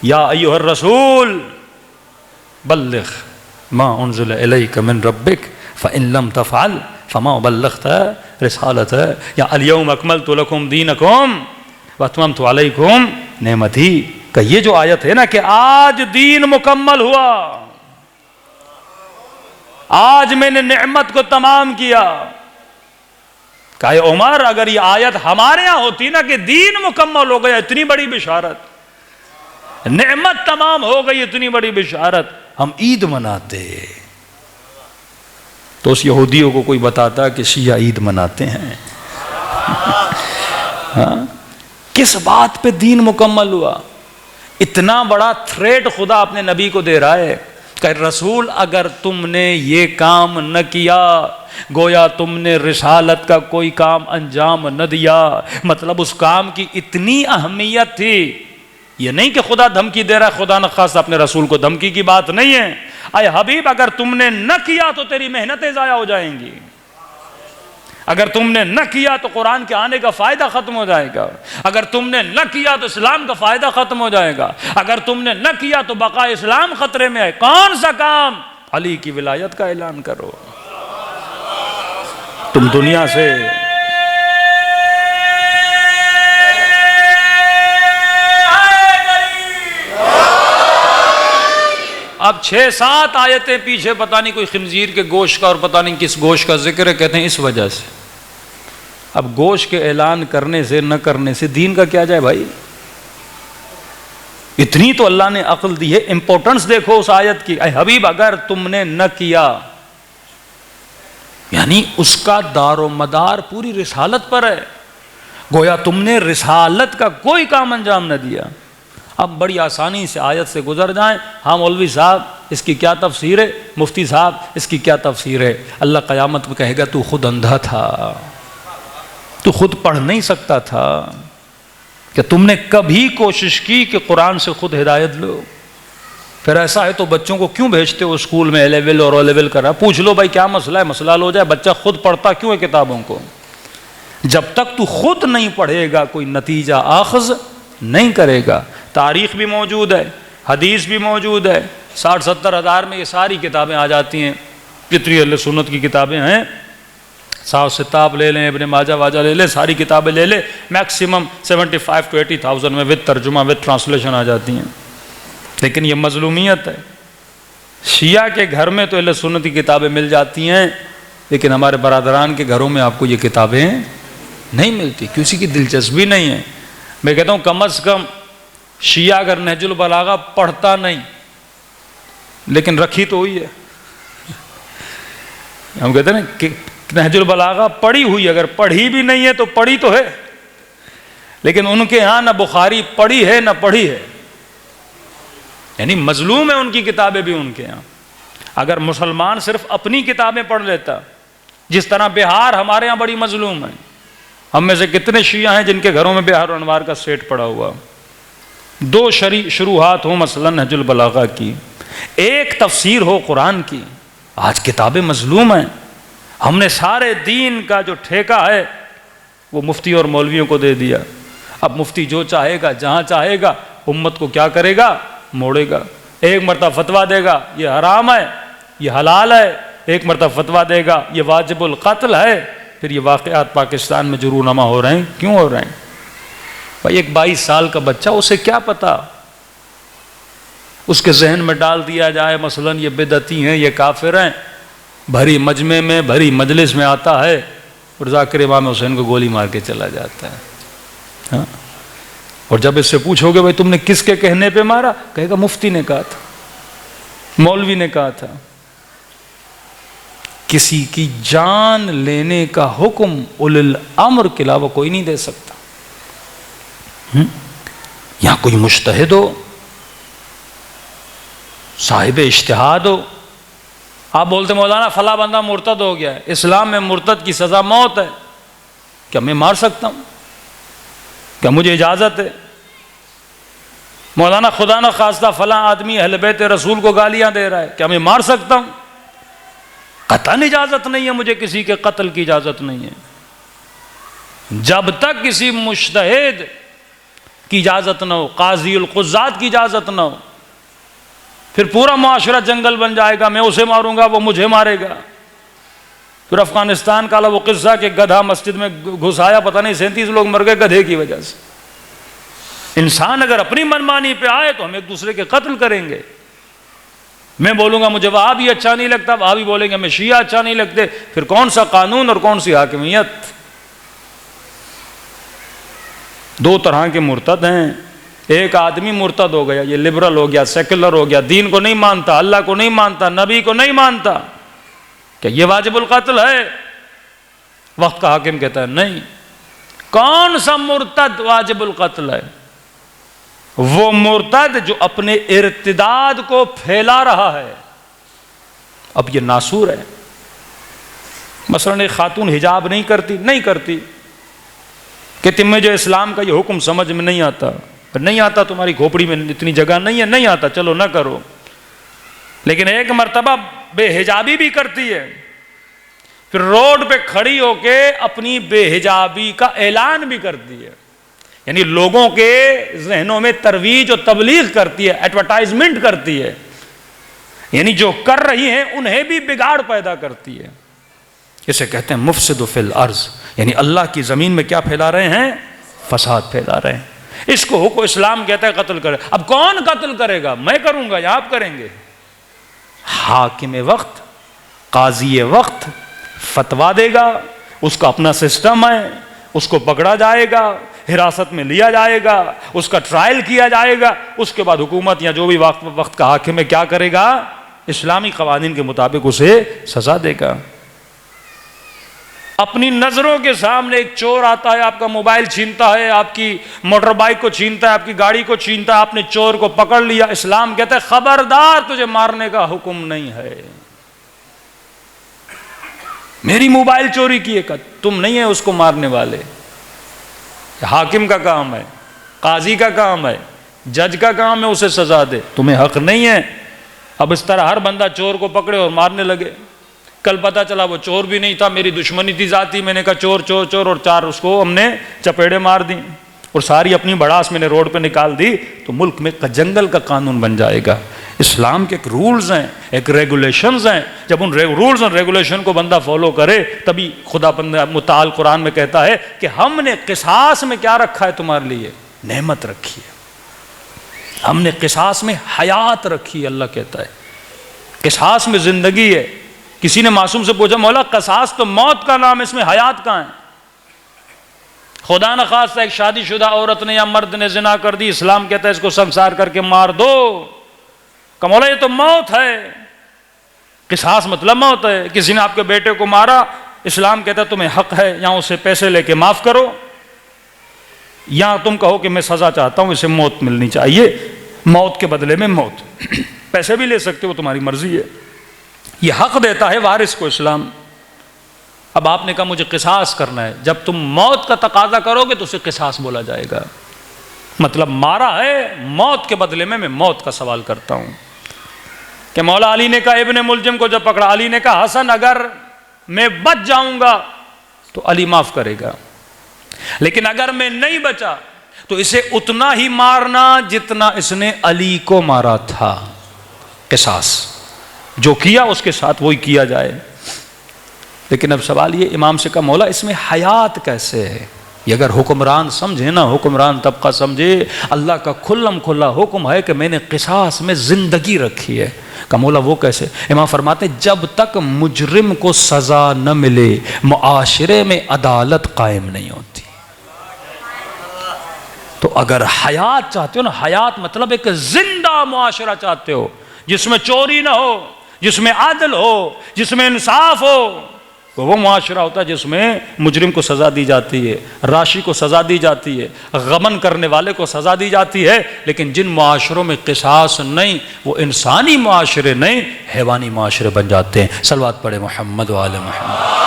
یا ایھا الرسول بلغ ما انزل الیک من ربک فإن لم تفعل فما بلغت رسالتہ، یا الیوم اکملت لکم دینکم واتممت علیکم نعمتی، کہ یہ جو آیت ہے نا کہ آج دین مکمل ہوا، آج میں نے نعمت کو تمام کیا۔ کہا عمر اگر یہ آیت ہمارے ہاں ہوتی نا کہ دین مکمل ہو گیا، اتنی بڑی بشارت، نعمت تمام ہو گئی، اتنی بڑی بشارت، ہم عید مناتے۔ تو اس یہودیوں کو کوئی بتاتا کہ شیعہ عید مناتے ہیں. ہاں کس بات پہ دین مکمل ہوا؟ اتنا بڑا تھریٹ خدا اپنے نبی کو دے رہا ہے کہ رسول اگر تم نے یہ کام نہ کیا گویا تم نے رسالت کا کوئی کام انجام نہ دیا. مطلب اس کام کی اتنی اہمیت تھی. یہ نہیں کہ خدا دھمکی دے رہا ہے، خدا نخواستہ اپنے رسول کو دھمکی کی بات نہیں ہے. اے حبیب اگر تم نے نہ کیا تو تیری محنتیں ضائع ہو جائیں گی. اگر تم نے نہ کیا تو قرآن کے آنے کا فائدہ ختم ہو جائے گا. اگر تم نے نہ کیا تو اسلام کا فائدہ ختم ہو جائے گا. اگر تم نے نہ کیا تو بقاء اسلام خطرے میں ہے. کون سا کام؟ علی کی ولایت کا اعلان کرو. تم دنیا سے اب 6-7 آیتیں پیچھے پتہ نہیں کوئی خنزیر کے گوشت کا اور پتہ نہیں کس گوشت کا ذکر ہے، کہتے ہیں اس وجہ سے. اب گوشت کے اعلان کرنے سے نہ کرنے سے دین کا کیا جائے بھائی؟ اتنی تو اللہ نے عقل دی ہے. امپورٹنس دیکھو اس آیت کی. اے حبیب اگر تم نے نہ کیا، یعنی اس کا دار و مدار پوری رسالت پر ہے. گویا تم نے رسالت کا کوئی کام انجام نہ دیا. اب بڑی آسانی سے آیت سے گزر جائیں. ہاں مولوی صاحب اس کی کیا تفسیر ہے؟ مفتی صاحب اس کی کیا تفسیر ہے؟ اللہ قیامت میں کہے گا تو خود اندھا تھا، تو خود پڑھ نہیں سکتا تھا. کہ تم نے کبھی کوشش کی کہ قرآن سے خود ہدایت لو؟ پھر ایسا ہے تو بچوں کو کیوں بھیجتے ہو اسکول میں اے لیول اور او لیول کرا؟ پوچھ لو بھائی کیا مسئلہ ہے، مسئلہ حل ہو جائے. بچہ خود پڑھتا کیوں ہے کتابوں کو؟ جب تک تو خود نہیں پڑھے گا کوئی نتیجہ آخذ نہیں کرے گا. تاریخ بھی موجود ہے، حدیث بھی موجود ہے. 60-70 ہزار میں یہ ساری کتابیں آ جاتی ہیں جتنی اہل سنت کی کتابیں ہیں. صاحب ستاب لے لیں، ابن ماجہ واجہ لے لیں، ساری کتابیں لے لیں. میکسیمم 75 to 80,000 میں وتھ ترجمہ وتھ ٹرانسلیشن آ جاتی ہیں. لیکن یہ مظلومیت ہے. شیعہ کے گھر میں تو اہل سنت کی کتابیں مل جاتی ہیں، لیکن ہمارے برادران کے گھروں میں آپ کو یہ کتابیں نہیں ملتی. کسی کی دلچسپی نہیں ہے. میں کہتا ہوں کم از کم شیعہ اگر نہج البلاغہ پڑھتا نہیں لیکن رکھی تو ہوئی ہے. ہم کہتے ہیں نا کہ نہج البلاغہ پڑھی ہوئی، اگر پڑھی بھی نہیں ہے تو پڑھی تو ہے. لیکن ان کے ہاں نہ بخاری پڑھی ہے نہ پڑھی ہے، یعنی مظلوم ہے ان کی کتابیں بھی ان کے ہاں. اگر مسلمان صرف اپنی کتابیں پڑھ لیتا، جس طرح بہار ہمارے ہاں بڑی مظلوم ہے. ہم میں سے کتنے شیعہ ہیں جن کے گھروں میں بہار و انوار کا سیٹ پڑا ہوا؟ 2 شروحات ہوں مثلا نہج البلاغہ کی، ایک تفسیر ہو قرآن کی. آج کتابیں مظلوم ہیں. ہم نے سارے دین کا جو ٹھیکہ ہے وہ مفتی اور مولویوں کو دے دیا. اب مفتی جو چاہے گا جہاں چاہے گا امت کو کیا کرے گا؟ موڑے گا. ایک مرتبہ فتویٰ دے گا یہ حرام ہے یہ حلال ہے، ایک مرتبہ فتویٰ دے گا یہ واجب القتل ہے. پھر یہ واقعات پاکستان میں جو رونما ہو رہے ہیں کیوں ہو رہے ہیں؟ بھائی ایک 22 سال کا بچہ، اسے کیا پتا؟ اس کے ذہن میں ڈال دیا جائے مثلا یہ بدعتی ہیں، یہ کافر ہیں. بھری مجمع میں بھری مجلس میں آتا ہے اور ذاکر امام حسین کو گولی مار کے چلا جاتا ہے. ہاں؟ اور جب اس سے پوچھو گے بھائی تم نے کس کے کہنے پہ مارا؟ کہے گا مفتی نے کہا تھا، مولوی نے کہا تھا. کسی کی جان لینے کا حکم اولی الامر کے علاوہ کوئی نہیں دے سکتا. یہاں کوئی مجتہد ہو، صاحب اجتہاد ہو، آپ بولتے مولانا فلاں بندہ مرتد ہو گیا ہے، اسلام میں مرتد کی سزا موت ہے، کیا میں مار سکتا ہوں؟ کیا مجھے اجازت ہے؟ مولانا خدا نہ خواستہ فلاں آدمی اہل بیت رسول کو گالیاں دے رہا ہے، کیا میں مار سکتا ہوں؟ قطعاً اجازت نہیں ہے، مجھے کسی کے قتل کی اجازت نہیں ہے. جب تک کسی مجتہد کی اجازت نہ ہو، قاضی القضات کی اجازت نہ ہو، پھر پورا معاشرہ جنگل بن جائے گا. میں اسے ماروں گا وہ مجھے مارے گا. پھر افغانستان کا وہ قصہ کہ گدھا مسجد میں گھس آیا، پتہ نہیں 37 لوگ مر گئے گدھے کی وجہ سے. انسان اگر اپنی منمانی پہ آئے تو ہم ایک دوسرے کے قتل کریں گے. میں بولوں گا مجھے وہابی اچھا نہیں لگتا، وہابی بولیں گے میں شیعہ اچھا نہیں لگتے. پھر کون سا قانون اور کون سی حاکمیت؟ 2 طرح کے مرتد ہیں. ایک آدمی مرتد ہو گیا، یہ لبرل ہو گیا، سیکولر ہو گیا، دین کو نہیں مانتا، اللہ کو نہیں مانتا، نبی کو نہیں مانتا. کہ یہ واجب القتل ہے؟ وقت کا حاکم کہتا ہے نہیں. کون سا مرتد واجب القتل ہے؟ وہ مرتد جو اپنے ارتداد کو پھیلا رہا ہے. اب یہ ناسور ہے. مثلا ایک خاتون حجاب نہیں کرتی کہ تمہیں جو اسلام کا یہ حکم سمجھ میں نہیں آتا تمہاری کھوپڑی میں اتنی جگہ نہیں آتا، چلو نہ کرو. لیکن ایک مرتبہ بے حجابی بھی کرتی ہے، پھر روڈ پہ کھڑی ہو کے اپنی بے حجابی کا اعلان بھی کرتی ہے، یعنی لوگوں کے ذہنوں میں ترویج اور تبلیغ کرتی ہے، ایڈورٹائزمنٹ کرتی ہے، یعنی جو کر رہی ہیں انہیں بھی بگاڑ پیدا کرتی ہے. اسے کہتے ہیں مفسد فی الارض، یعنی اللہ کی زمین میں کیا پھیلا رہے ہیں؟ فساد پھیلا رہے ہیں. اس کو حکم اسلام کہتا ہے قتل کرے. اب کون قتل کرے گا؟ میں کروں گا یا آپ کریں گے؟ حاکم وقت، قاضی وقت فتوا دے گا، اس کا اپنا سسٹم ہے، اس کو پکڑا جائے گا، حراست میں لیا جائے گا، اس کا ٹرائل کیا جائے گا، اس کے بعد حکومت یا جو بھی وقت کا حاکم ہے کیا کرے گا؟ اسلامی قوانین کے مطابق اسے سزا دے گا. اپنی نظروں کے سامنے ایک چور آتا ہے، آپ کا موبائل چھینتا ہے، آپ کی موٹر بائک کو چھینتا ہے، آپ کی گاڑی کو چھینتا ہے، آپ نے چور کو پکڑ لیا. اسلام کہتا ہے خبردار تجھے مارنے کا حکم نہیں ہے. میری موبائل چوری کی ہے، تم نہیں ہے اس کو مارنے والے. حاکم کا کام ہے، قاضی کا کام ہے، جج کا کام ہے اسے سزا دے. تمہیں حق نہیں ہے. اب اس طرح ہر بندہ چور کو پکڑے اور مارنے لگے. کل پتا چلا وہ چور بھی نہیں تھا، میری دشمنی تھی ذاتی، میں نے کہا چور چور چور، اور 4 اس کو ہم نے چپیڑے مار دی اور ساری اپنی بڑاس میں نے روڈ پہ نکال دی، تو ملک میں جنگل کا قانون بن جائے گا. اسلام کے ایک رولز ہیں، ایک ریگولیشنز ہیں. جب ان رولز اور ریگولیشن کو بندہ فالو کرے تبھی خدا متعال قرآن میں کہتا ہے کہ ہم نے قصاص میں کیا رکھا ہے تمہارے لیے؟ نعمت رکھی ہے. ہم نے قصاص میں حیات رکھی ہے. اللہ کہتا ہے قصاص میں زندگی ہے. کسی نے معصوم سے پوچھا مولا قصاص تو موت کا نام ہے، اس میں حیات کہاں ہے؟ خدا نخواستہ ایک شادی شدہ عورت نے یا مرد نے زنا کر دی، اسلام کہتا ہے اس کو سنسار کر کے مار دو. کہ مولا یہ تو موت ہے. قصاص مطلب موت ہے. کسی نے آپ کے بیٹے کو مارا، اسلام کہتا ہے تمہیں حق ہے یا اسے پیسے لے کے معاف کرو، یا تم کہو کہ میں سزا چاہتا ہوں، اسے موت ملنی چاہیے، موت کے بدلے میں موت. پیسے بھی لے سکتے ہو، تمہاری مرضی ہے. یہ حق دیتا ہے وارث کو اسلام. اب آپ نے کہا مجھے قصاص کرنا ہے. جب تم موت کا تقاضا کرو گے تو اسے قصاص بولا جائے گا. مطلب مارا ہے، موت کے بدلے میں موت کا سوال کرتا ہوں. کہ مولا علی نے کہا ابن ملجم کو جب پکڑا، علی نے کہا حسن اگر میں بچ جاؤں گا تو علی معاف کرے گا، لیکن اگر میں نہیں بچا تو اسے اتنا ہی مارنا جتنا اس نے علی کو مارا تھا. قصاص جو کیا اس کے ساتھ وہی کیا جائے. لیکن اب سوال یہ امام سے کہا مولا اس میں حیات کیسے ہے؟ یہ اگر حکمران سمجھے نا، حکمران طبقہ سمجھے، اللہ کا کھلم کھلا حکم ہے کہ میں نے قصاص میں زندگی رکھی ہے. کہ مولا وہ کیسے؟ امام فرماتے جب تک مجرم کو سزا نہ ملے معاشرے میں عدالت قائم نہیں ہوتی. تو اگر حیات چاہتے ہو نا، حیات مطلب ایک زندہ معاشرہ چاہتے ہو جس میں چوری نہ ہو، جس میں عدل ہو، جس میں انصاف ہو، وہ معاشرہ ہوتا ہے جس میں مجرم کو سزا دی جاتی ہے، راشی کو سزا دی جاتی ہے، غمن کرنے والے کو سزا دی جاتی ہے. لیکن جن معاشروں میں قصاص نہیں، وہ انسانی معاشرے نہیں، حیوانی معاشرے بن جاتے ہیں. صلوات پڑھے محمد و آل محمد.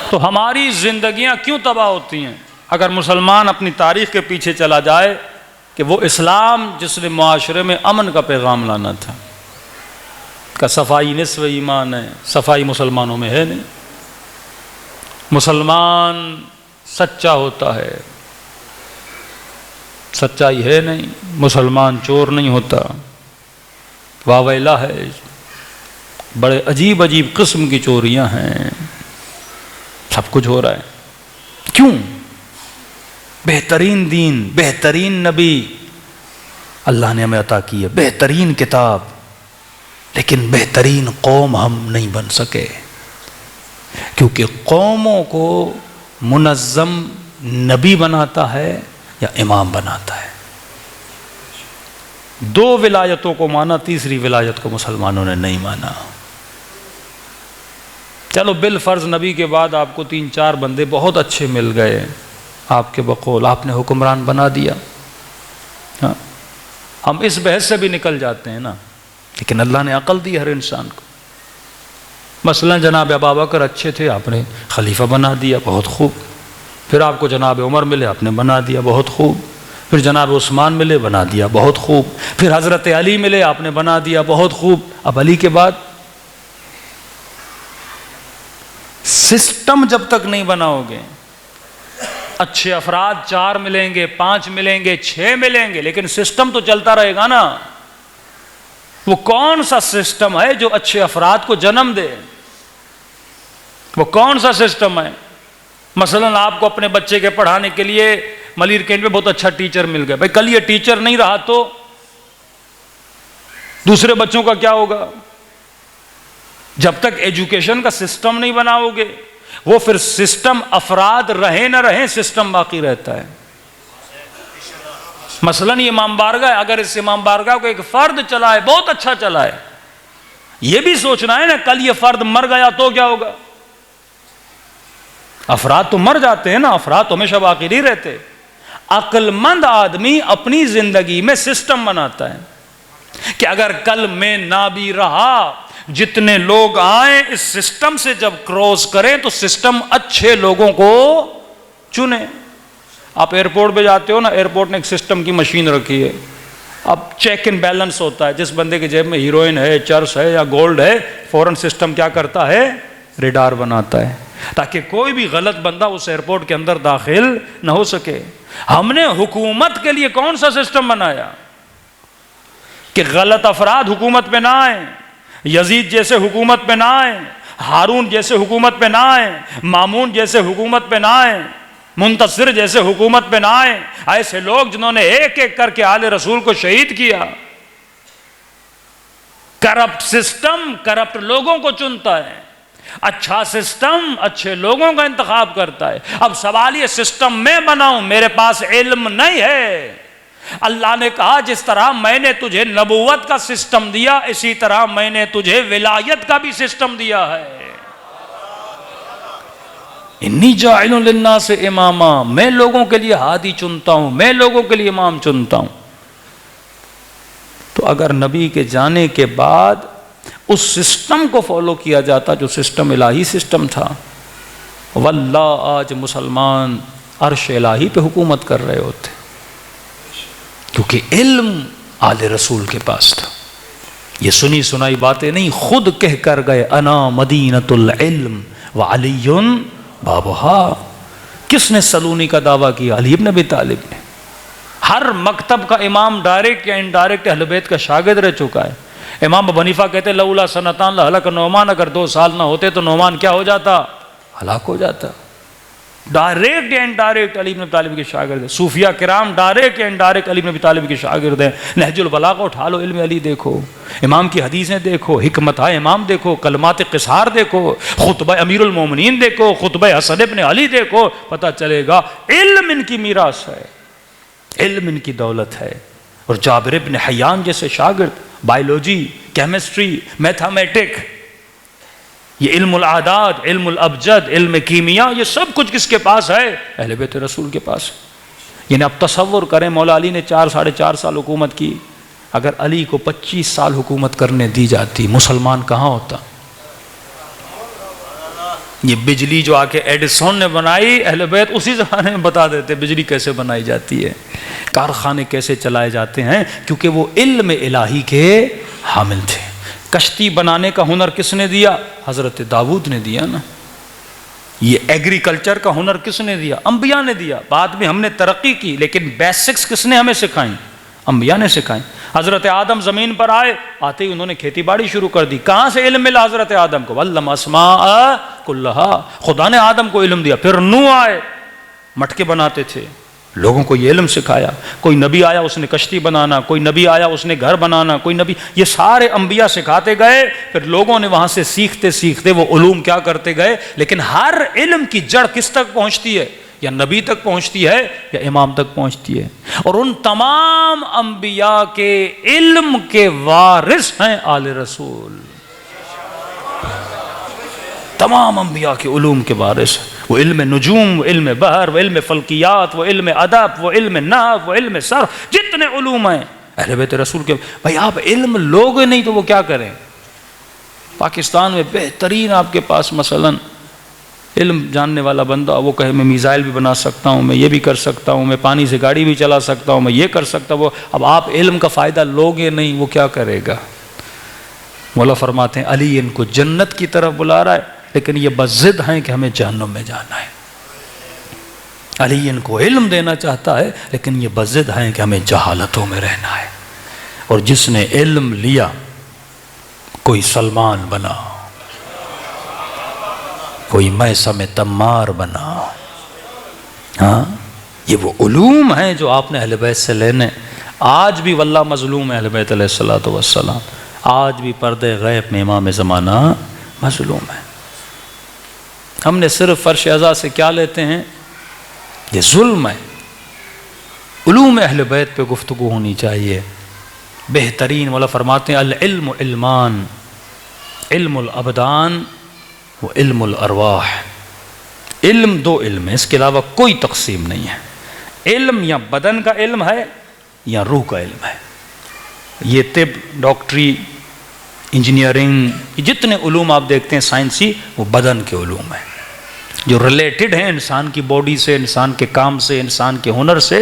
تو ہماری زندگیاں کیوں تباہ ہوتی ہیں؟ اگر مسلمان اپنی تاریخ کے پیچھے چلا جائے کہ وہ اسلام جس نے معاشرے میں امن کا پیغام لانا تھا، کا صفائی نصف ایمان ہے، صفائی مسلمانوں میں ہے نہیں. مسلمان سچا ہوتا ہے، سچائی ہے نہیں. مسلمان چور نہیں ہوتا، واویلا ہے. بڑے عجیب عجیب قسم کی چوریاں ہیں، سب کچھ ہو رہا ہے. کیوں؟ بہترین دین، بہترین نبی اللہ نے ہمیں عطا کی ہے، بہترین کتاب، لیکن بہترین قوم ہم نہیں بن سکے. کیونکہ قوموں کو منظم نبی بناتا ہے یا امام بناتا ہے. دو ولایتوں کو مانا، تیسری ولایت کو مسلمانوں نے نہیں مانا۔ چلو بالفرض نبی کے بعد آپ کو 3-4 بندے بہت اچھے مل گئے، آپ کے بقول آپ نے حکمران بنا دیا، ہاں ہم اس بحث سے بھی نکل جاتے ہیں نا، لیکن اللہ نے عقل دی ہر انسان کو۔ مثلا جناب ابوبکر اچھے تھے، آپ نے خلیفہ بنا دیا، بہت خوب۔ پھر آپ کو جناب عمر ملے، آپ نے بنا دیا، بہت خوب۔ پھر جناب عثمان ملے، بنا دیا، بہت خوب۔ پھر حضرت علی ملے، آپ نے بنا دیا، بہت خوب۔ اب علی کے بعد سسٹم جب تک نہیں بناؤ گے، اچھے افراد 4 ملیں گے، 5 ملیں گے، 6 ملیں گے، لیکن سسٹم تو چلتا رہے گا نا۔ وہ کون سا سسٹم ہے جو اچھے افراد کو جنم دے؟ وہ کون سا سسٹم ہے؟ مثلا آپ کو اپنے بچے کے پڑھانے کے لیے ملیر کینٹ میں بہت اچھا ٹیچر مل گیا، بھائی کل یہ ٹیچر نہیں رہا تو دوسرے بچوں کا کیا ہوگا؟ جب تک ایجوکیشن کا سسٹم نہیں بناؤ گے، وہ پھر سسٹم افراد رہے نہ رہیں، سسٹم باقی رہتا ہے۔ مثلا یہ امام بارگاہ ہے، اگر اس امام بارگاہ کو ایک فرد چلائے، بہت اچھا چلائے، یہ بھی سوچنا ہے نا کل یہ فرد مر گیا تو کیا ہوگا؟ افراد تو مر جاتے ہیں نا، افراد تو ہمیشہ باقی نہیں رہتے۔ عقل مند آدمی اپنی زندگی میں سسٹم بناتا ہے کہ اگر کل میں نہ بھی رہا، جتنے لوگ آئیں اس سسٹم سے جب کراس کریں تو سسٹم اچھے لوگوں کو چنے۔ آپ ایئرپورٹ پہ جاتے ہو نا، ایئرپورٹ نے ایک سسٹم کی مشین رکھی ہے، اب چیک ان بیلنس ہوتا ہے، جس بندے کے جیب میں ہیروئن ہے، چرس ہے یا گولڈ ہے، فوراً سسٹم کیا کرتا ہے؟ ریڈار بناتا ہے، تاکہ کوئی بھی غلط بندہ اس ایئرپورٹ کے اندر داخل نہ ہو سکے۔ ہم نے حکومت کے لیے کون سا سسٹم بنایا کہ غلط افراد حکومت پہ نہ آئیں، یزید جیسے حکومت پہ نہ آئیں، ہارون جیسے حکومت پہ نہ آئیں، مامون جیسے حکومت پہ نہ آئیں، منتصر جیسے حکومت پہ نہ آئیں، ایسے لوگ جنہوں نے ایک ایک کر کے آل رسول کو شہید کیا۔ کرپٹ سسٹم کرپٹ لوگوں کو چنتا ہے، اچھا سسٹم اچھے لوگوں کا انتخاب کرتا ہے۔ اب سوال یہ سسٹم میں بناؤں، میرے پاس علم نہیں ہے۔ اللہ نے کہا جس طرح میں نے تجھے نبوت کا سسٹم دیا، اسی طرح میں نے تجھے ولایت کا بھی سسٹم دیا ہے۔ انی جاعل للناس اماما، میں لوگوں کے لیے ہادی چنتا ہوں، میں لوگوں کے لیے امام چنتا ہوں۔ تو اگر نبی کے جانے کے بعد اس سسٹم کو فالو کیا جاتا جو سسٹم الہی سسٹم تھا، واللہ آج مسلمان عرش الہی پہ حکومت کر رہے ہوتے، کیونکہ علم آل رسول کے پاس تھا۔ یہ سنی سنائی باتیں نہیں، خود کہہ کر گئے انا مدینۃ العلم وعلی بابھا۔ کس نے سلونی کا دعویٰ کیا؟ علی بن ابی طالب نے۔ ہر مکتب کا امام ڈائریکٹ یا انڈائریکٹ اہل بیت کا شاگرد رہ چکا ہے۔ امام ابو حنیفہ کہتے لولا سنتان لہلک نعمان، اگر 2 سال نہ ہوتے تو نعمان کیا ہو جاتا؟ ہلاک ہو جاتا۔ ڈائریکٹ یا انڈائریکٹ علی بن ابی طالب کے شاگرد ہیں۔ صوفیہ کرام ڈائریکٹ یا انڈائریکٹ علی بن ابی طالب کے شاگرد ہیں۔ نہج البلاغہ اٹھا لو، علم علی دیکھو، امام کی حدیثیں دیکھو، حکمت امام دیکھو، کلمات قصار دیکھو، خطبہ امیر المومنین دیکھو، خطبہ حسن ابن علی دیکھو، پتہ چلے گا علم ان کی میراث ہے، علم ان کی دولت ہے۔ اور جابر ابن حیان جیسے شاگرد، بائیولوجی، کیمسٹری، میتھمیٹک، یہ علم العادات، علم الابجد، علم کیمیا، یہ سب کچھ کس کے پاس ہے؟ اہل بیت رسول کے پاس۔ یعنی اب تصور کریں مولا علی نے 4-4.5 سال حکومت کی، اگر علی کو 25 سال حکومت کرنے دی جاتی، مسلمان کہاں ہوتا؟ یہ بجلی جو آ کے ایڈیسن نے بنائی، اہل بیت اسی زمانے میں بتا دیتے بجلی کیسے بنائی جاتی ہے، کارخانے کیسے چلائے جاتے ہیں، کیونکہ وہ علم الہی کے حامل تھے۔ کشتی بنانے کا ہنر کس نے دیا؟ حضرت داؤد نے دیا نا۔ یہ ایگریکلچر کا ہنر کس نے دیا؟ انبیاء نے دیا۔ بعد میں ہم نے ترقی کی، لیکن بیسکس کس نے ہمیں سکھائیں؟ انبیاء نے سکھائیں۔ حضرت آدم زمین پر آئے، آتے ہی انہوں نے کھیتی باڑی شروع کر دی۔ کہاں سے علم ملا حضرت آدم کو؟ وَعَلَّمَ أَسْمَاءَ كُلَّهَا، خدا نے آدم کو علم دیا۔ پھر نوح آئے، مٹکے بناتے تھے، لوگوں کو یہ علم سکھایا۔ کوئی نبی آیا اس نے کشتی بنانا، کوئی نبی آیا اس نے گھر بنانا، کوئی نبی، یہ سارے انبیاء سکھاتے گئے۔ پھر لوگوں نے وہاں سے سیکھتے سیکھتے وہ علوم کیا کرتے گئے، لیکن ہر علم کی جڑ کس تک پہنچتی ہے؟ یا نبی تک پہنچتی ہے یا امام تک پہنچتی ہے. اور ان تمام انبیاء کے علم کے وارث ہیں آل رسول. تمام انبیاء کے علوم کے وارث ہیں. وہ علم نجوم، وہ علم بحر، وہ علم فلکیات، وہ علم ادب، وہ علم نحو، وہ علم صرف، جتنے علوم ہیں اہل بیت رسول کے. بھائی آپ علم لوگ نہیں تو وہ کیا کریں؟ پاکستان میں بہترین آپ کے پاس مثلا علم جاننے والا بندہ، وہ کہے میں میزائل بھی بنا سکتا ہوں، میں یہ بھی کر سکتا ہوں، میں پانی سے گاڑی بھی چلا سکتا ہوں، میں یہ کر سکتا ہوں. اب آپ علم کا فائدہ لوگے نہیں، وہ کیا کرے گا؟ مولا فرماتے ہیں علی ان کو جنت کی طرف بلا رہا ہے لیکن یہ بضد ہیں کہ ہمیں جہنم میں جانا ہے. علی ان کو علم دینا چاہتا ہے لیکن یہ بضد ہیں کہ ہمیں جہالتوں میں رہنا ہے. اور جس نے علم لیا، کوئی سلمان بنا، کوئی میثم تمار بنا. ہاں یہ وہ علوم ہیں جو آپ نے اہل بیت سے لینے. آج بھی واللہ مظلوم ہے اہل بیت علیہ الصلوۃ والسلام. آج بھی پردے غیب میں امام زمانہ مظلوم ہے. ہم نے صرف فرش ازا سے کیا لیتے ہیں؟ یہ ظلم ہے. علوم اہل بیت پہ گفتگو ہونی چاہیے. بہترین مولا فرماتے ہیں العلم علمان، علم الابدان و علم الارواح. علم دو علم ہے، اس کے علاوہ کوئی تقسیم نہیں ہے. علم یا بدن کا علم ہے یا روح کا علم ہے. یہ طب، ڈاکٹری، انجینئرنگ، جتنے علوم آپ دیکھتے ہیں سائنسی، وہ بدن کے علوم ہیں جو ریلیٹڈ ہیں انسان کی باڈی سے، انسان کے کام سے، انسان کے ہنر سے.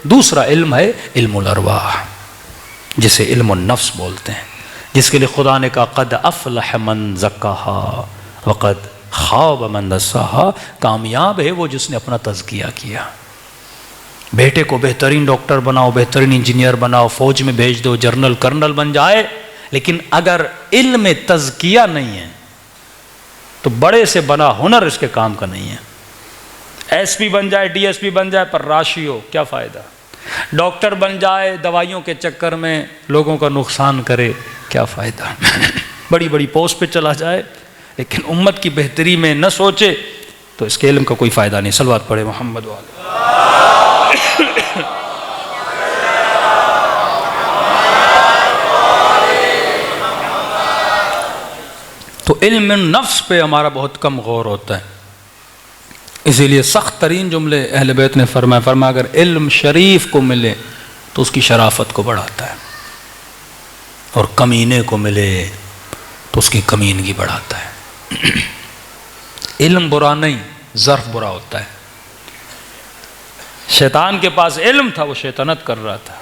دوسرا علم ہے علم الارواح، جسے علم النفس بولتے ہیں، جس کے لیے خدا نے کہا قد افلح من زکاہا وقد خاب من دساہا. کامیاب ہے وہ جس نے اپنا تزکیہ کیا. بیٹے کو بہترین ڈاکٹر بناؤ، بہترین انجینئر بناؤ، فوج میں بھیج دو، جنرل کرنل بن جائے، لیکن اگر علم تزکیہ نہیں ہے تو بڑے سے بنا ہنر اس کے کام کا نہیں ہے. ایس پی بن جائے، ڈی ایس پی بن جائے، پر راشی ہو، کیا فائدہ؟ ڈاکٹر بن جائے، دوائیوں کے چکر میں لوگوں کا نقصان کرے، کیا فائدہ؟ بڑی بڑی پوسٹ پہ چلا جائے لیکن امت کی بہتری میں نہ سوچے تو اس کے علم کا کوئی فائدہ نہیں. صلوات پڑھے محمد والے. تو علم نفس پہ ہمارا بہت کم غور ہوتا ہے. اسی لیے سخت ترین جملے اہل بیت نے فرمایا اگر علم شریف کو ملے تو اس کی شرافت کو بڑھاتا ہے، اور کمینے کو ملے تو اس کی کمینگی بڑھاتا ہے. علم برا نہیں، ظرف برا ہوتا ہے. شیطان کے پاس علم تھا، وہ شیطنت کر رہا تھا.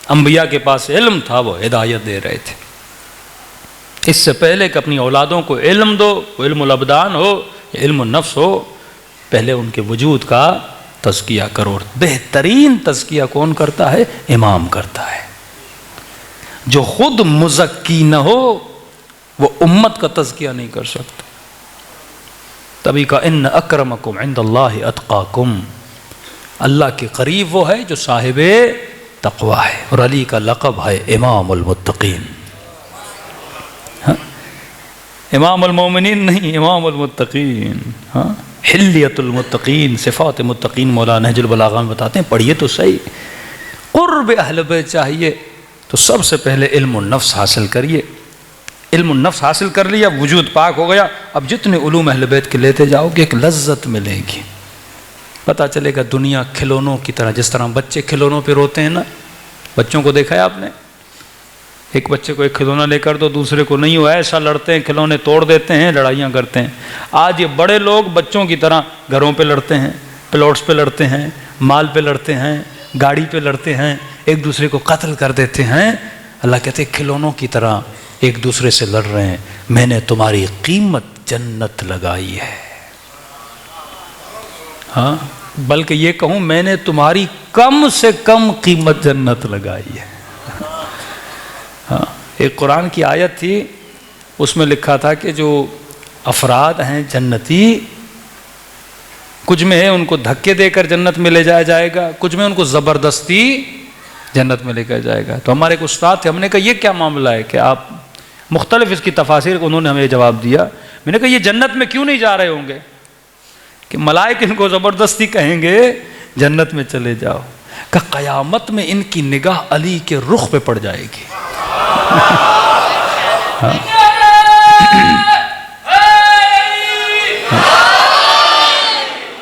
انبیاء کے پاس علم تھا، وہ ہدایت دے رہے تھے. اس سے پہلے کہ اپنی اولادوں کو علم دو، وہ علم الابدان ہو یا علم النفس ہو، پہلے ان کے وجود کا تزکیہ کرو. بہترین تزکیہ کون کرتا ہے؟ امام کرتا ہے. جو خود مزکی نہ ہو وہ امت کا تزکیہ نہیں کر سکتا. تبھی کہا ان اکرمکم عند اللہ اتقاکم. اللہ کے قریب وہ ہے جو صاحب تقوی ہے، اور علی کا لقب ہے امام المتقین. امام المومنین نہیں، امام المتقین. حلیت المتقین، صفات متقین مولانا نہج البلاغہ میں بتاتے ہیں. پڑھیے تو صحیح. قرب اہل بیت چاہیے تو سب سے پہلے علم النفس حاصل کریے. علم النفس حاصل کر لیا، وجود پاک ہو گیا. اب جتنے علوم اہل بیت کے لیتے جاؤ گے ایک لذت ملے گی. پتہ چلے گا دنیا کھلونوں کی طرح، جس طرح بچے کھلونوں پہ روتے ہیں نا. بچوں کو دیکھا ہے آپ نے؟ ایک بچے کو ایک کھلونا لے کر دو، دوسرے کو نہیں ہو، ایسا لڑتے ہیں، کھلونے توڑ دیتے ہیں، لڑائیاں کرتے ہیں. آج یہ بڑے لوگ بچوں کی طرح گھروں پہ لڑتے ہیں، پلاٹس پہ لڑتے ہیں، مال پہ لڑتے ہیں، گاڑی پہ لڑتے ہیں، ایک دوسرے کو قتل کر دیتے ہیں. اللہ کہتے ہیں کھلونوں کی طرح ایک دوسرے سے لڑ رہے ہیں. میں نے تمہاری قیمت جنت لگائی ہے. ہاں، بلکہ یہ کہوں میں نے تمہاری کم سے کم قیمت جنت لگائی ہے. ہاں، ایک قرآن کی آیت تھی، اس میں لکھا تھا کہ جو افراد ہیں جنتی، کچھ میں ہے ان کو دھکے دے کر جنت میں لے جایا جائے گا، کچھ میں ان کو زبردستی جنت میں لے کر جائے گا. تو ہمارے ایک استاد تھے، ہم نے کہا یہ کیا معاملہ ہے کہ آپ مختلف اس کی تفاسیر، انہوں نے ہمیں جواب دیا. میں نے کہا یہ جنت میں کیوں نہیں جا رہے ہوں گے؟ کہ ملائکہ ان کو زبردستی کہیں گے جنت میں چلے جاؤ، کہ قیامت میں ان کی نگاہ علی کے رخ پہ پڑ جائے گی.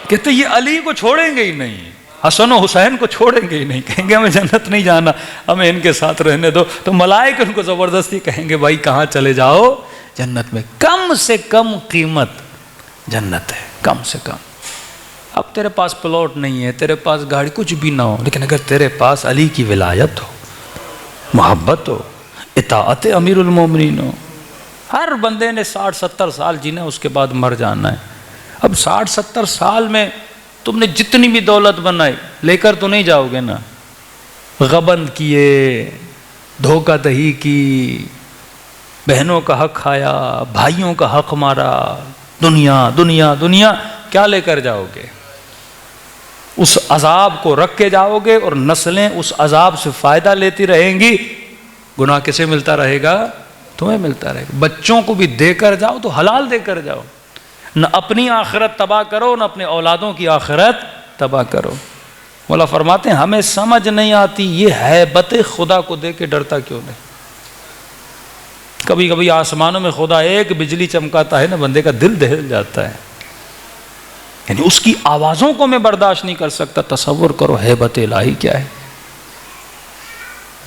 کہتے یہ علی کو چھوڑیں گے ہی نہیں، حسن و حسین کو چھوڑیں گے ہی نہیں، کہیں گے ہمیں جنت نہیں جانا، ہمیں ان کے ساتھ رہنے دو. تو ملائکہ ان کو زبردستی کہیں گے بھائی کہاں چلے جاؤ؟ جنت میں. کم سے کم قیمت جنت ہے، کم سے کم. اب تیرے پاس پلاٹ نہیں ہے، تیرے پاس گاڑی کچھ بھی نہ ہو، لیکن اگر تیرے پاس علی کی ولایت ہو، محبت ہو، اطاعت امیر المومنین ہو. ہر بندے نے 60-70 سال جینا، اس کے بعد مر جانا ہے. اب 60-70 سال میں تم نے جتنی بھی دولت بنائی لے کر تو نہیں جاؤ گے نا. غبن کیے، دھوکہ دہی کی، بہنوں کا حق کھایا، بھائیوں کا حق مارا، دنیا دنیا دنیا، کیا لے کر جاؤ گے؟ اس عذاب کو رکھ کے جاؤ گے اور نسلیں اس عذاب سے فائدہ لیتی رہیں گی. گناہ کسے ملتا رہے گا؟ تمہیں ملتا رہے گا. بچوں کو بھی دے کر جاؤ تو حلال دے کر جاؤ. نہ اپنی آخرت تباہ کرو، نہ اپنے اولادوں کی آخرت تباہ کرو. مولا فرماتے ہیں ہمیں سمجھ نہیں آتی یہ ہیبت خدا کو دے کے ڈرتا کیوں نہیں. کبھی کبھی آسمانوں میں خدا ایک بجلی چمکاتا ہے نا، بندے کا دل دہل جاتا ہے. یعنی اس کی آوازوں کو میں برداشت نہیں کر سکتا. تصور کرو ہیبت الہی کیا ہے.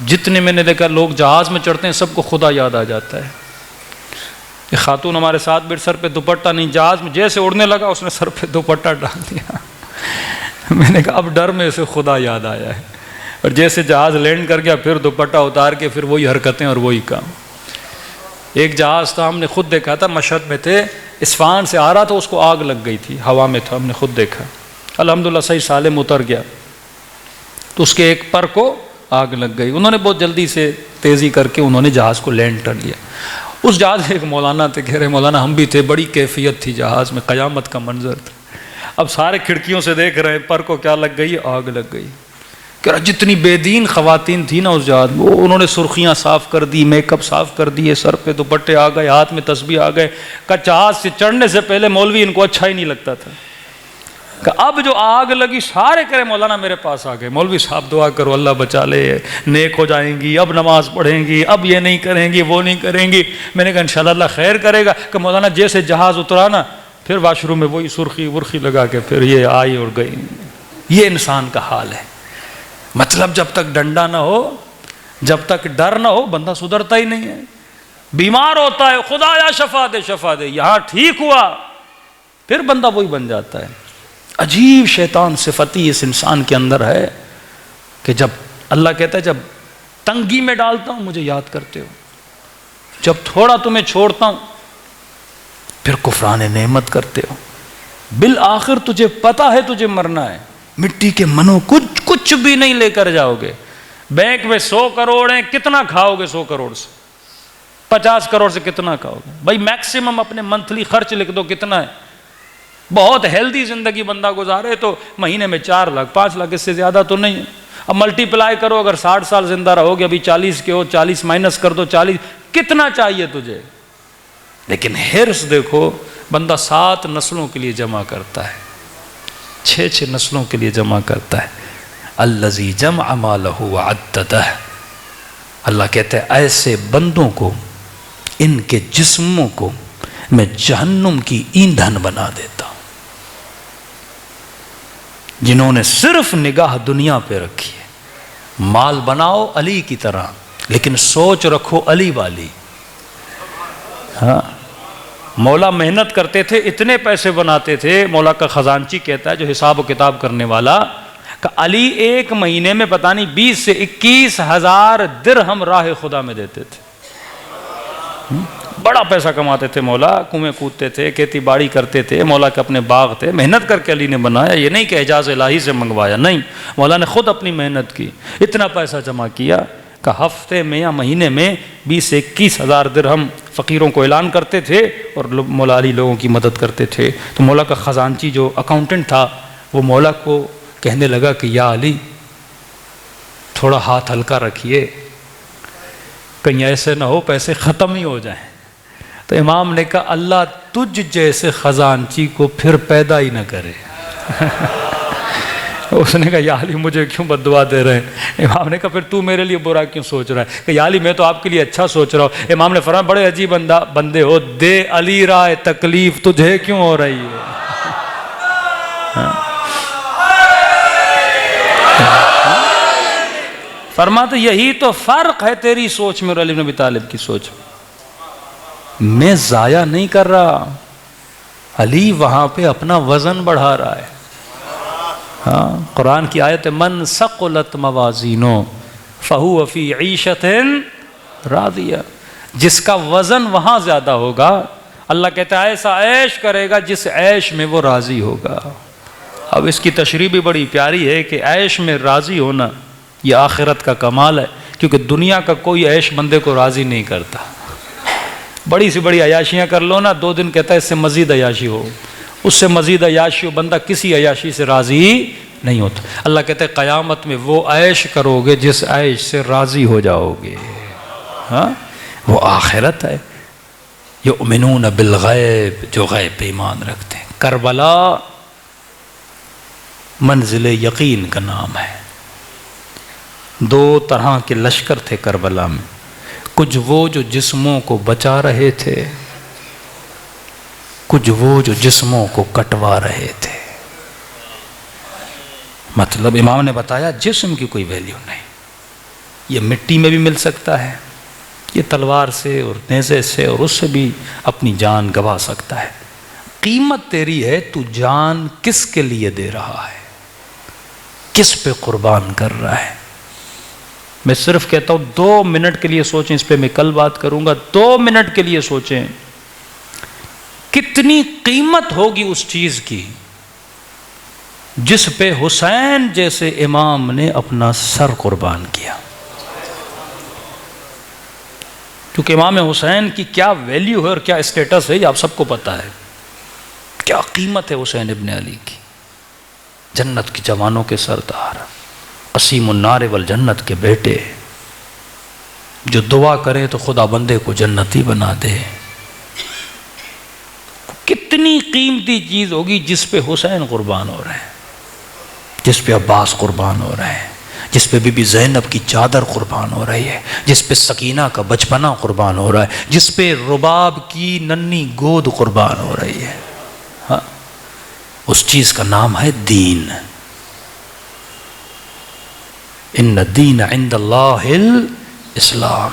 جتنے میں نے دیکھا لوگ جہاز میں چڑھتے ہیں سب کو خدا یاد آ جاتا ہے. ایک خاتون ہمارے ساتھ بیٹھ، سر پہ دوپٹہ نہیں، جہاز میں جیسے اڑنے لگا اس نے سر پہ دوپٹہ ڈال دیا. میں نے کہا اب ڈر میں اسے خدا یاد آیا ہے. اور جیسے جہاز لینڈ کر گیا پھر دوپٹہ اتار کے پھر وہی حرکتیں اور وہی کام. ایک جہاز تھا، ہم نے خود دیکھا تھا، مشہد میں تھے، اصفہان سے آ رہا تھا، اس کو آگ لگ گئی تھی، ہوا میں تھا، ہم نے خود دیکھا. الحمدللہ صحیح سالم اتر گیا. تو اس کے ایک پر کو آگ لگ گئی. انہوں نے بہت جلدی سے تیزی کر کے انہوں نے جہاز کو لینڈ کر لیا. اس جہاز میں ایک مولانا تھے، کہہ رہے مولانا ہم بھی تھے، بڑی کیفیت تھی جہاز میں، قیامت کا منظر تھا. اب سارے کھڑکیوں سے دیکھ رہے ہیں پر کو کیا لگ گئی؟ آگ لگ گئی. کہہ رہا جتنی بے دین خواتین تھی نا اس جہاز میں، وہ انہوں نے سرخیاں صاف کر دی، میک اپ صاف کر دیے، سر پہ دوپٹے آ گئے، ہاتھ میں تسبیح آ گئے. کہ جہاز سے چڑھنے سے پہلے مولوی ان کو اچھا ہی نہیں لگتا تھا. کہ اب جو آگ لگی سارے کہہ رہے مولانا میرے پاس آ گئے، مولوی صاحب دعا کرو اللہ بچا لے، نیک ہو جائیں گی، اب نماز پڑھیں گی، اب یہ نہیں کریں گی، وہ نہیں کریں گی. میں نے کہا انشاءاللہ اللہ خیر کرے گا. کہ مولانا جیسے جہاز اترا نا پھر واش روم میں وہی سرخی ورخی لگا کے پھر یہ آئی اور گئی. یہ انسان کا حال ہے. مطلب جب تک ڈنڈا نہ ہو، جب تک ڈر نہ ہو، بندہ سدھرتا ہی نہیں ہے. بیمار ہوتا ہے، خدایا شفا دے شفا دے، یہاں ٹھیک ہوا پھر بندہ وہی بن جاتا ہے. عجیب شیطان صفتی اس انسان کے اندر ہے کہ جب اللہ کہتا ہے جب تنگی میں ڈالتا ہوں مجھے یاد کرتے ہو، جب تھوڑا تمہیں چھوڑتا ہوں پھر کفران نعمت کرتے ہو. بالآخر تجھے پتا ہے تجھے مرنا ہے، مٹی کے منوں کچھ بھی نہیں لے کر جاؤ گے. بینک میں 100 کروڑ ہیں، کتنا کھاؤ گے 100 کروڑ سے؟ 50 کروڑ سے کتنا کھاؤ گے؟ بھائی میکسیمم اپنے منتھلی خرچ لکھ دو کتنا ہے. بہت ہیلدی زندگی بندہ گزارے تو مہینے میں 4 لاکھ 5 لاکھ، اس سے زیادہ تو نہیں ہے. اب ملٹی پلائی کرو، اگر 60 سال زندہ رہو گے، ابھی 40 کے ہو، 40 مائنس کر دو 40، کتنا چاہیے تجھے؟ لیکن حرص دیکھو، بندہ 7 نسلوں کے لیے جمع کرتا ہے، 6 نسلوں کے لیے جمع کرتا ہے. الذی جمع مالہ وعددہ. اللہ کہتا ہے ایسے بندوں کو، ان کے جسموں کو میں جہنم کی ایندھن بنا دیتا ہوں، جنہوں نے صرف نگاہ دنیا پہ رکھی ہے. مال بناؤ علی کی طرح لیکن سوچ رکھو علی والی. ہاں مولا محنت کرتے تھے، اتنے پیسے بناتے تھے. مولا کا خزانچی کہتا ہے جو حساب و کتاب کرنے والا، کہ علی ایک مہینے میں پتہ نہیں 20 سے 21 ہزار درہم راہ خدا میں دیتے تھے. بڑا پیسہ کماتے تھے مولا، کنویں کودتے تھے، کھیتی باڑی کرتے تھے. مولا کے اپنے باغ تھے، محنت کر کے علی نے بنایا. یہ نہیں کہ اعجاز الہی سے منگوایا، نہیں، مولا نے خود اپنی محنت کی، اتنا پیسہ جمع کیا کہ ہفتے میں یا مہینے میں 20 سے 21 ہزار درہم فقیروں کو اعلان کرتے تھے اور مولا علی لوگوں کی مدد کرتے تھے. تو مولا کا خزانچی جو اکاؤنٹنٹ تھا وہ مولا کو کہنے لگا کہ یا علی تھوڑا ہاتھ ہلکا رکھیے، کہیں ایسے نہ ہو پیسے ختم ہی ہو جائیں. تو تو امام نے کہا اللہ تجھ جیسے خزانچی کو پھر پیدا ہی نہ کرے۔ اس نے کہا یا علی مجھے کیوں بد دعا دے رہے ہیں؟ امام نے کہا پھر تو میرے لیے برا کیوں سوچ رہا ہے؟ کہ یا علی میں تو آپ کے لیے اچھا سوچ رہا ہوں۔ امام نے فرمایا بڑے عجیب بندے ہو، دے علی رائے تکلیف تجھے کیوں ہو رہی ہے؟ فرماتا یہی تو فرق ہے تیری سوچ میں اور علی بن ابی طالب کی سوچ میں ضائع نہیں کر رہا، علی وہاں پہ اپنا وزن بڑھا رہا ہے۔ ہاں قرآن کی آیت من ثقلت موازینو فہو فی عیشۃ راضیہ، جس کا وزن وہاں زیادہ ہوگا اللہ کہتا ہے ایسا عیش کرے گا جس عیش میں وہ راضی ہوگا۔ اب اس کی تشریح بھی بڑی پیاری ہے کہ عیش میں راضی ہونا یہ آخرت کا کمال ہے، کیونکہ دنیا کا کوئی عیش بندے کو راضی نہیں کرتا۔ بڑی سی بڑی عیاشیاں کر لو نا، 2 دن کہتا ہے اس سے مزید عیاشی ہو، اس سے مزید عیاشی ہو، بندہ کسی عیاشی سے راضی نہیں ہوتا۔ اللہ کہتے ہیں قیامت میں وہ عیش کرو گے جس عیش سے راضی ہو جاؤ گے، ہاں وہ آخرت ہے۔ یؤمنون بالغیب، جو غیب پہ ایمان رکھتے ہیں۔ کربلا منزل یقین کا نام ہے۔ 2 طرح کے لشکر تھے کربلا میں، کچھ وہ جو جسموں کو بچا رہے تھے، کچھ وہ جو جسموں کو کٹوا رہے تھے۔ مطلب امام نے بتایا جسم کی کوئی ویلیو نہیں، یہ مٹی میں بھی مل سکتا ہے، یہ تلوار سے اور نیزے سے اور اس سے بھی اپنی جان گنوا سکتا ہے۔ قیمت تیری ہے تو جان کس کے لیے دے رہا ہے، کس پہ قربان کر رہا ہے۔ میں صرف کہتا ہوں 2 منٹ کے لیے سوچیں، اس پہ میں کل بات کروں گا، 2 منٹ کے لیے سوچیں کتنی قیمت ہوگی اس چیز کی جس پہ حسین جیسے امام نے اپنا سر قربان کیا۔ کیونکہ امام حسین کی کیا ویلیو ہے اور کیا اسٹیٹس ہے یہ آپ سب کو پتہ ہے، کیا قیمت ہے حسین ابن علی کی، جنت کے جوانوں کے سردار، قسیم النار والجنت کے بیٹے، جو دعا کرے تو خدا بندے کو جنتی بنا دے۔ کتنی قیمتی چیز ہوگی جس پہ حسین قربان ہو رہے ہیں، جس پہ عباس قربان ہو رہے ہیں، جس پہ بی بی زینب کی چادر قربان ہو رہی ہے، جس پہ سکینہ کا بچپنا قربان ہو رہا ہے، جس پہ رباب کی ننھی گود قربان ہو رہی ہے۔ ہاں اس چیز کا نام ہے دین۔ ان الدین عند اللہ الاسلام،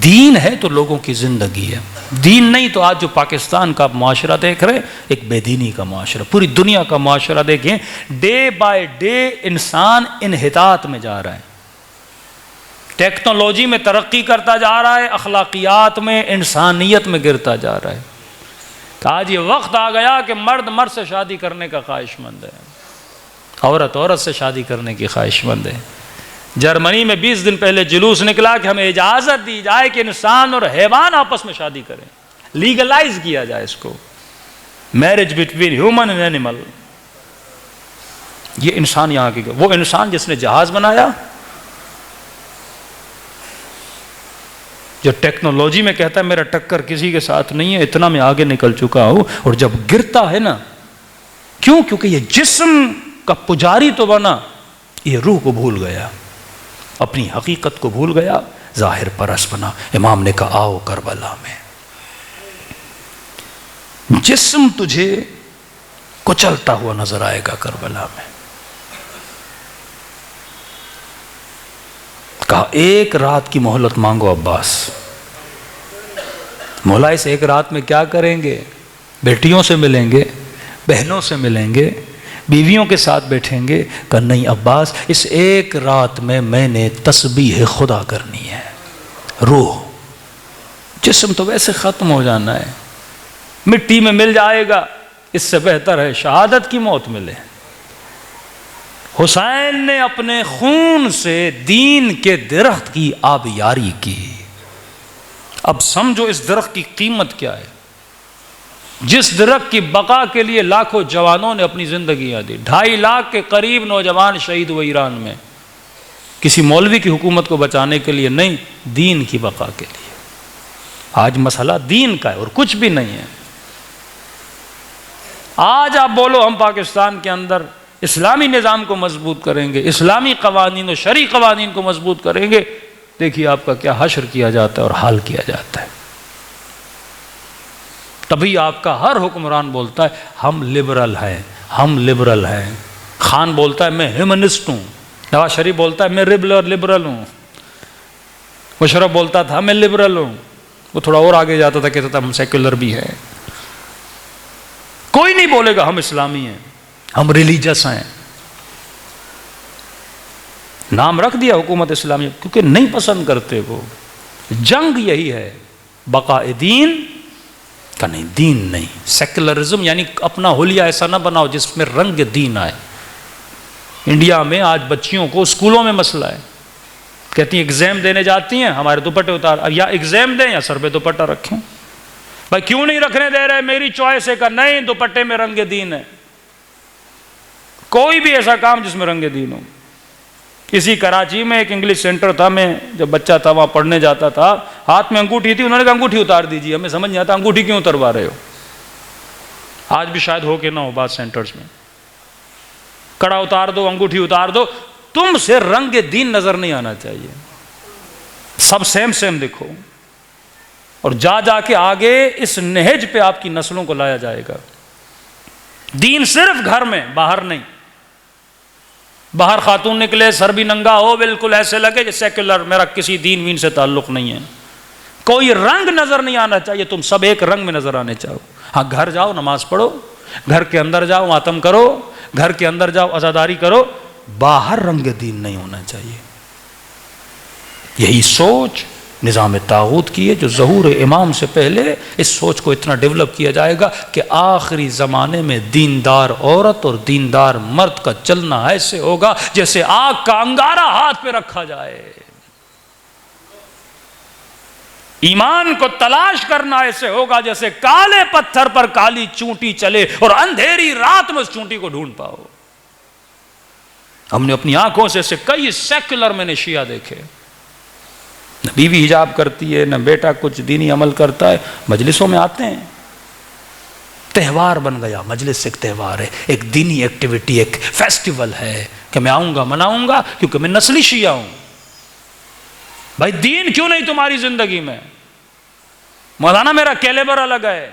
دین ہے تو لوگوں کی زندگی ہے، دین نہیں تو آج جو پاکستان کا معاشرہ دیکھ رہے ایک بے دینی کا معاشرہ، پوری دنیا کا معاشرہ دیکھیں، ڈے بائی ڈے انسان انحطاط میں جا رہا ہے، ٹیکنالوجی میں ترقی کرتا جا رہا ہے، اخلاقیات میں انسانیت میں گرتا جا رہا ہے۔ کہ آج یہ وقت آ گیا کہ مرد مرد سے شادی کرنے کا خواہش مند ہے، عورت عورت سے شادی کرنے کی خواہش مند ہے۔ جرمنی میں 20 دن پہلے جلوس نکلا کہ ہمیں اجازت دی جائے کہ انسان اور حیوان آپس میں شادی کریں، لیگلائز کیا جائے اس کو، marriage between human and animal. یہ انسان یہاں کی، وہ انسان جس نے جہاز بنایا، جو ٹیکنالوجی میں کہتا ہے میرا ٹکر کسی کے ساتھ نہیں ہے، اتنا میں آگے نکل چکا ہوں، اور جب گرتا ہے نا، کیونکہ یہ جسم کا پجاری تو بنا، یہ روح کو بھول گیا، اپنی حقیقت کو بھول گیا، ظاہر پرست بنا۔ امام نے کہا آؤ کربلا میں، جسم تجھے کچلتا ہوا نظر آئے گا کربلا میں۔ کہا 1 رات کی مہلت مانگو عباس۔ مولا اس 1 رات میں کیا کریں گے؟ بیٹیوں سے ملیں گے، بہنوں سے ملیں گے، بیویوں کے ساتھ بیٹھیں گے۔ کہ نہیں عباس، اس 1 رات میں نے تسبیح خدا کرنی ہے۔ روح، جسم تو ویسے ختم ہو جانا ہے، مٹی میں مل جائے گا، اس سے بہتر ہے شہادت کی موت ملے۔ حسین نے اپنے خون سے دین کے درخت کی آبیاری کی۔ اب سمجھو اس درخت کی قیمت کیا ہے، جس درخت کی بقا کے لیے لاکھوں جوانوں نے اپنی زندگیاں دی۔ 2.5 لاکھ کے قریب نوجوان شہید ہوئے ایران میں، کسی مولوی کی حکومت کو بچانے کے لیے نہیں، دین کی بقا کے لیے۔ آج مسئلہ دین کا ہے اور کچھ بھی نہیں ہے۔ آج آپ بولو ہم پاکستان کے اندر اسلامی نظام کو مضبوط کریں گے، اسلامی قوانین و شرعی قوانین کو مضبوط کریں گے، دیکھیے آپ کا کیا حشر کیا جاتا ہے اور حال کیا جاتا ہے۔ تبھی آپ کا ہر حکمران بولتا ہے ہم لبرل ہیں، ہم لبرل ہیں۔ خان بولتا ہے میں ہیومنسٹ ہوں، نواز شریف بولتا ہے میں لبرل ہوں، مشرف بولتا تھا میں لبرل ہوں، وہ تھوڑا اور آگے جاتا تھا کہتا تھا ہم سیکولر بھی ہیں۔ کوئی نہیں بولے گا ہم اسلامی ہیں، ہم ریلیجس ہیں۔ نام رکھ دیا حکومت اسلامی کیونکہ نہیں پسند کرتے وہ۔ جنگ یہی ہے، بقاء دین کا نہیں، دین نہیں۔ سیکولرزم یعنی اپنا حلیہ ایسا نہ بناؤ جس میں رنگ دین آئے۔ انڈیا میں آج بچیوں کو اسکولوں میں مسئلہ ہے، کہتی ہیں ایگزام دینے جاتی ہیں ہمارے دوپٹے اتار، اب یا ایگزام دیں یا سر پہ دوپٹہ رکھیں۔ بھائی کیوں نہیں رکھنے دے رہے؟ میری چوائس ہے کہ نہیں، دوپٹے میں رنگ دین ہے۔ کوئی بھی ایسا کام جس میں رنگ دین ہو۔ کسی کراچی میں ایک انگلش سینٹر تھا، میں جب بچہ تھا وہاں پڑھنے جاتا تھا، ہاتھ میں انگوٹھی تھی، انہوں نے کہا انگوٹھی اتار دیجیے، ہمیں سمجھ نہیں آتا انگوٹھی کیوں اتروا رہے ہو۔ آج بھی شاید ہو کے نہ ہو بعض سینٹرز میں، کڑا اتار دو، انگوٹھی اتار دو، تم سے رنگ دین نظر نہیں آنا چاہیے، سب سیم سیم دکھو۔ اور جا جا کے آگے اس نہج پہ آپ کی نسلوں کو لایا جائے گا۔ دین صرف گھر میں، باہر نہیں۔ باہر خاتون نکلے سر بھی ننگا ہو، بالکل ایسے لگے جیسے سیکولر، میرا کسی دین وین سے تعلق نہیں ہے، کوئی رنگ نظر نہیں آنا چاہیے، تم سب ایک رنگ میں نظر آنے چاہو۔ ہاں گھر جاؤ نماز پڑھو، گھر کے اندر جاؤ ماتم کرو، گھر کے اندر جاؤ عزاداری کرو، باہر رنگ دین نہیں ہونا چاہیے۔ یہی سوچ نظام طاغوت کی ہے، جو ظہور امام سے پہلے اس سوچ کو اتنا ڈیولپ کیا جائے گا کہ آخری زمانے میں دیندار عورت اور دیندار مرد کا چلنا ایسے ہوگا جیسے آگ کا انگارہ ہاتھ پہ رکھا جائے۔ ایمان کو تلاش کرنا ایسے ہوگا جیسے کالے پتھر پر کالی چونٹی چلے اور اندھیری رات میں اس چونٹی کو ڈھونڈ پاؤ۔ ہم نے اپنی آنکھوں سے ایسے کئی سیکولر میں نے شیعہ دیکھے، نہ بیوی حجاب کرتی ہے، نہ بیٹا کچھ دینی عمل کرتا ہے، مجلسوں میں آتے ہیں، تہوار بن گیا، مجلس ایک تہوار ہے، ایک دینی ایکٹیویٹی، ایک فیسٹیول ہے کہ میں آؤں گا مناؤں گا کیونکہ میں نسلی شیعہ ہوں۔ بھائی دین کیوں نہیں تمہاری زندگی میں؟ مولانا میرا کیلیبر الگ ہے،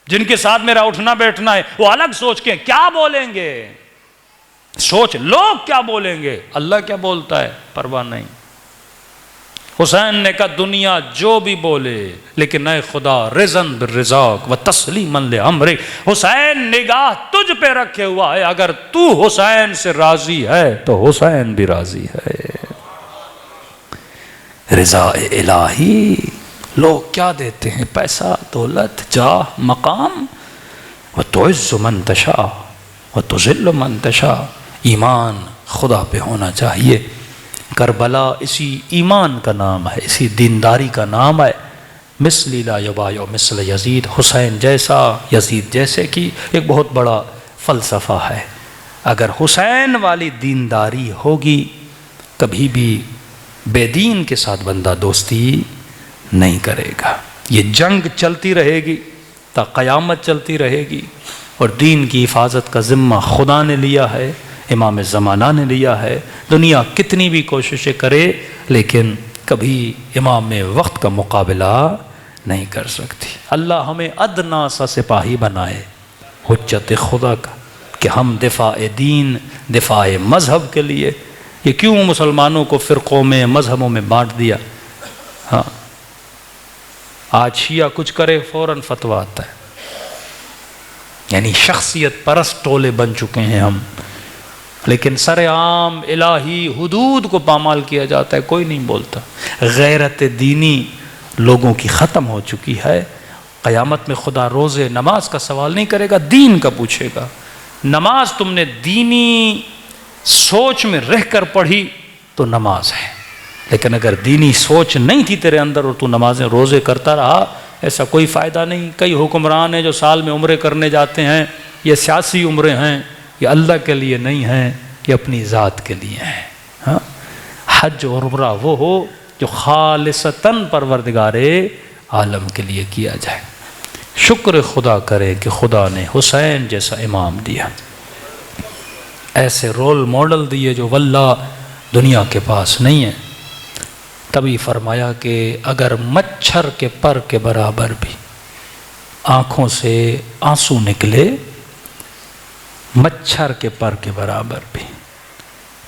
جن کے ساتھ میرا اٹھنا بیٹھنا ہے وہ الگ سوچ کے کیا بولیں گے، سوچ لوگ کیا بولیں گے، اللہ کیا بولتا ہے پرواہ نہیں۔ حسین نے کہا دنیا جو بھی بولے لیکن اے خدا رضن بالرضاک و تسلیما لامرک، حسین نگاہ تجھ پہ رکھے ہوا ہے، اگر تو حسین سے راضی ہے تو حسین بھی راضی ہے۔ رضا الہی لوگ کیا دیتے ہیں؟ پیسہ، دولت، جاہ، مقام۔ وتعز من تشاء وتذل من تشاء۔ ایمان خدا پہ ہونا چاہیے۔ کربلا اسی ایمان کا نام ہے، اسی دینداری کا نام ہے۔ مثلی لا یبایع مثل یزید، حسین جیسا یزید جیسے کی ایک بہت بڑا فلسفہ ہے۔ اگر حسین والی دینداری ہوگی کبھی بھی بے دین کے ساتھ بندہ دوستی نہیں کرے گا۔ یہ جنگ چلتی رہے گی تا قیامت چلتی رہے گی، اور دین کی حفاظت کا ذمہ خدا نے لیا ہے، امام زمانہ نے لیا ہے۔ دنیا کتنی بھی کوششیں کرے لیکن کبھی امام وقت کا مقابلہ نہیں کر سکتی۔ اللہ ہمیں ادنا سا سپاہی بنائے حجت خدا کا، کہ ہم دفاع دین، دفاع مذہب کے لیے۔ یہ کیوں مسلمانوں کو فرقوں میں، مذہبوں میں بانٹ دیا؟ ہاں آج شیعہ کچھ کرے فوراً فتویٰ آتا ہے، یعنی شخصیت پرست ٹولے بن چکے ہیں ہم، لیکن سر عام الہی حدود کو پامال کیا جاتا ہے، کوئی نہیں بولتا۔ غیرت دینی لوگوں کی ختم ہو چکی ہے۔ قیامت میں خدا روزے نماز کا سوال نہیں کرے گا، دین کا پوچھے گا۔ نماز تم نے دینی سوچ میں رہ کر پڑھی تو نماز ہے، لیکن اگر دینی سوچ نہیں تھی تیرے اندر اور تو نمازیں روزے کرتا رہا، ایسا کوئی فائدہ نہیں۔ کئی حکمران ہیں جو سال میں عمرے کرنے جاتے ہیں، یہ سیاسی عمرے ہیں، یہ اللہ کے لیے نہیں ہیں، یہ اپنی ذات کے لیے ہیں۔ ہاں حج اور عمرہ وہ ہو جو خالصتاً پروردگار عالم کے لیے کیا جائے۔ شکر خدا کرے کہ خدا نے حسین جیسا امام دیا، ایسے رول ماڈل دیے جو واللہ دنیا کے پاس نہیں ہے۔ تبھی فرمایا کہ اگر مچھر کے پر کے برابر بھی آنکھوں سے آنسو نکلے، مچھر کے پر کے برابر بھی،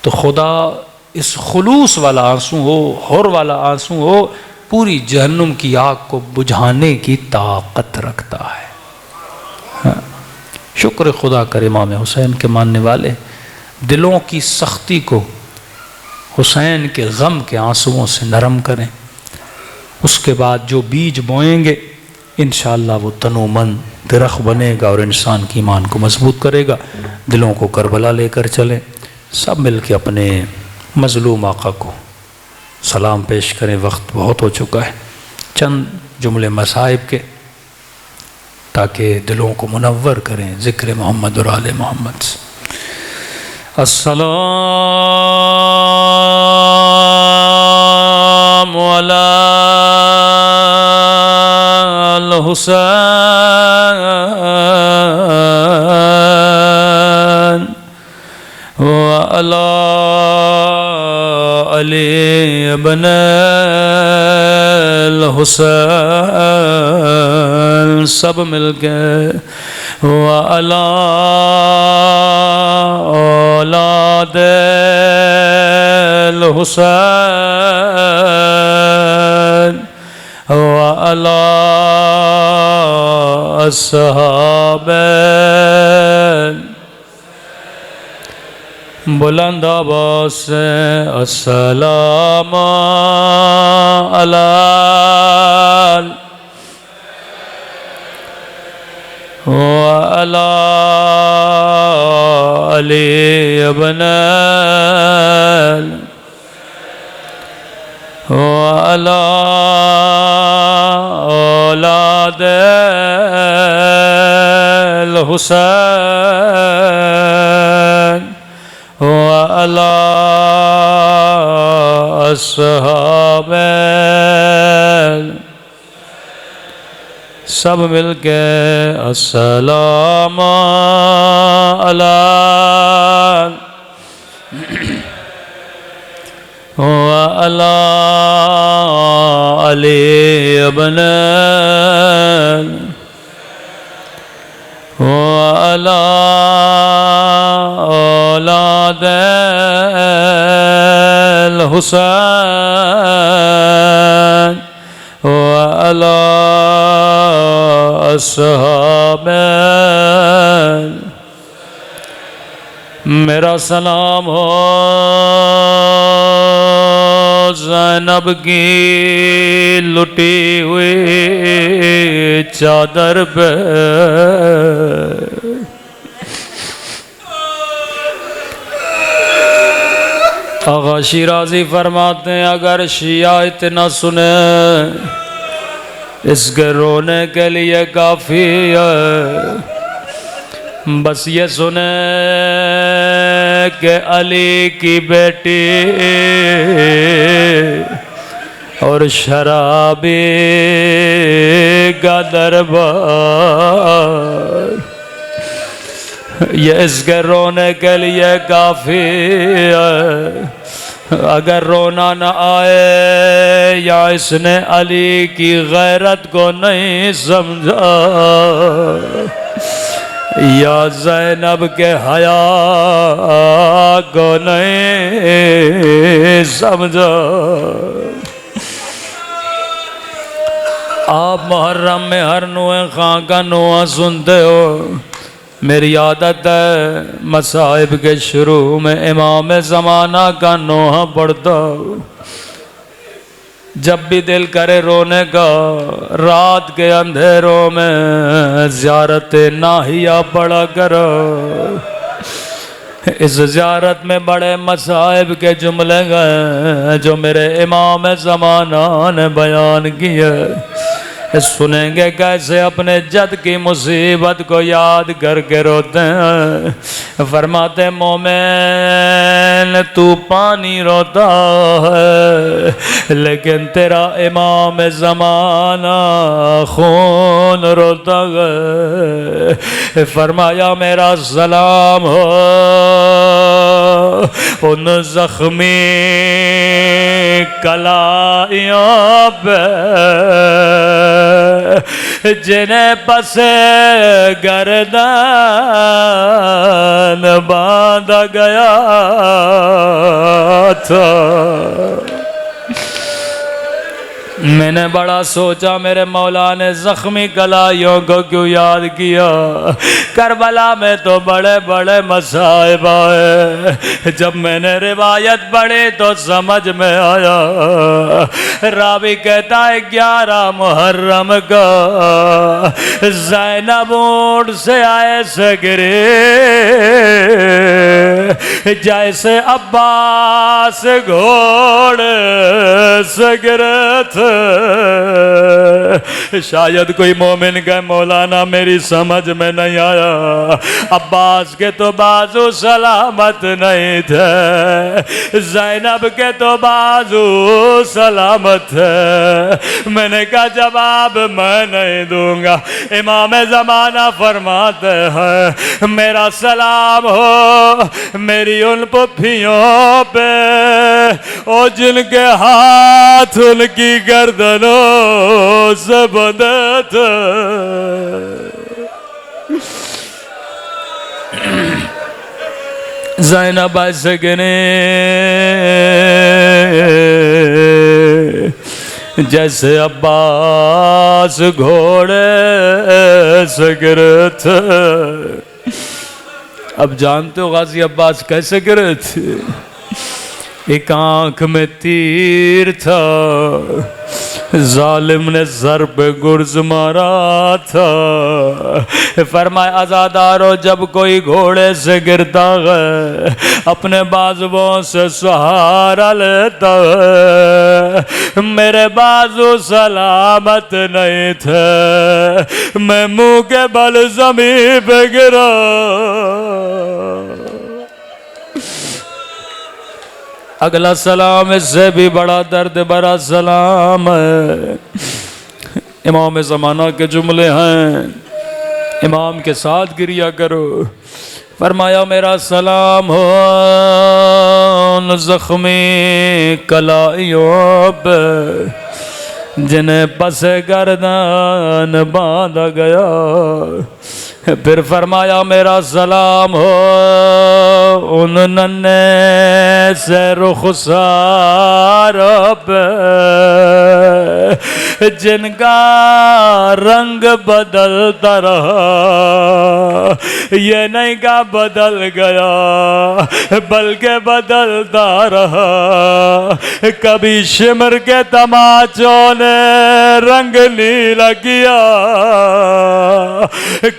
تو خدا اس خلوص والا آنسو ہو، حور والا آنسو ہو، پوری جہنم کی آگ کو بجھانے کی طاقت رکھتا ہے۔ ہاں، شکر خدا کر امام حسین کے ماننے والے دلوں کی سختی کو حسین کے غم کے آنسوؤں سے نرم کریں، اس کے بعد جو بیج بوئیں گے انشاءاللہ وہ تنو من درخت بنے گا اور انسان کی ایمان کو مضبوط کرے گا۔ دلوں کو کربلا لے کر چلیں، سب مل کے اپنے مظلوم آقا کو سلام پیش کریں۔ وقت بہت ہو چکا ہے، چند جملے مصائب کے تاکہ دلوں کو منور کریں ذکر محمد اور آل محمد سے۔ السلام علی الحسین وعلی علی ابن الحسین، سب مل کے وعلی اولاد الحسین وعلی اصحاب بلند آواز سے السلام علی وعلی علی ابن وعلی اولاد الحسین وعلی اصحاب، سب مل کے السلام علی وعلی علی ابن وعلی اولاد الحسین وعلی اصحاب۔ میرا سلام ہو زینب کی لٹی ہوئی چادر پہ، آغا شیرازی فرماتے ہیں اگر شیعہ اتنا سنے اس کے رونے کے لیے کافی ہے، بس یہ سنے کہ علی کی بیٹی اور شرابی کا دربار، یہ اس کے رونے کے لیے کافی ہے۔ اگر رونا نہ آئے یا اس نے علی کی غیرت کو نہیں سمجھا، یا زینب کے حیا کو نہیں سمجھا۔ آپ محرم میں ہر نوے خاں کا نوہ سنتے ہو، میری عادت ہے مصائب کے شروع میں امام زمانہ کا نوحہ پڑھتا ہوں۔ جب بھی دل کرے رونے کا، رات کے اندھیروں میں زیارت ناہیہ پڑھا کرو۔ اس زیارت میں بڑے مصائب کے جملے گئے جو میرے امام زمانہ نے بیان کیے۔ سنیں گے کیسے اپنے جد کی مصیبت کو یاد کر کے روتے ہیں۔ فرماتے مومن تو پانی روتا ہے لیکن تیرا امام زمانہ خون روتا ہے۔ فرمایا میرا سلام ہو ان زخمی کلائیوں پہ جنہیں پس گردن باندھا گیا تھا۔ میں نے بڑا سوچا میرے مولا نے زخمی کلائیوں کو کیوں یاد کیا۔ کربلا میں تو بڑے بڑے مصائب آئے، جب میں نے روایت پڑھی تو سمجھ میں آیا۔ راوی کہتا ہے 11 محرم کا زینب اونٹ سے ایسے گرے جیسے عباس گھوڑے سے گرے تھے۔ شاید کوئی مومن کہے مولانا میری سمجھ میں نہیں آیا، عباس کے تو بازو سلامت نہیں تھے، زینب کے تو بازو سلامت تھے۔ میں نے کہا جواب میں نہیں دوں گا۔ امام زمانہ فرماتے ہیں میرا سلام ہو میری ان پپھیوں پہ او جن کے ہاتھ ان کی گردنوں سے بندھے تھے۔ زینب ایسے گنے جیسے عباس گھوڑے سے گرے تھے۔ اب جانتے ہو غازی عباس کیسے گرے تھے؟ ایک آنکھ میں تیر تھا، ظالم نے سر پہ گرز مارا تھا۔ فرمایا عزادارو جب کوئی گھوڑے سے گرتا ہے اپنے بازوؤں سے سہارا لیتا ہے، میرے بازو سلامت نہیں تھے، میں منہ کے بل زمین پہ گرا۔ اگلا سلام اس سے بھی بڑا درد بھرا سلام ہے۔ امام زمانہ کے جملے ہیں، امام کے ساتھ گریا کرو۔ فرمایا میرا سلام ہو ان زخمی کلائیوں پہ جنہیں پس گردن باندھا گیا۔ پھر فرمایا میرا سلام ہو ان ننھے سے رخسار پہ جن کا رنگ بدلتا رہا، یہ نہیں کہ بدل گیا بلکہ بدلتا رہا۔ کبھی شمر کے تماچوں نے رنگ نیلا کیا،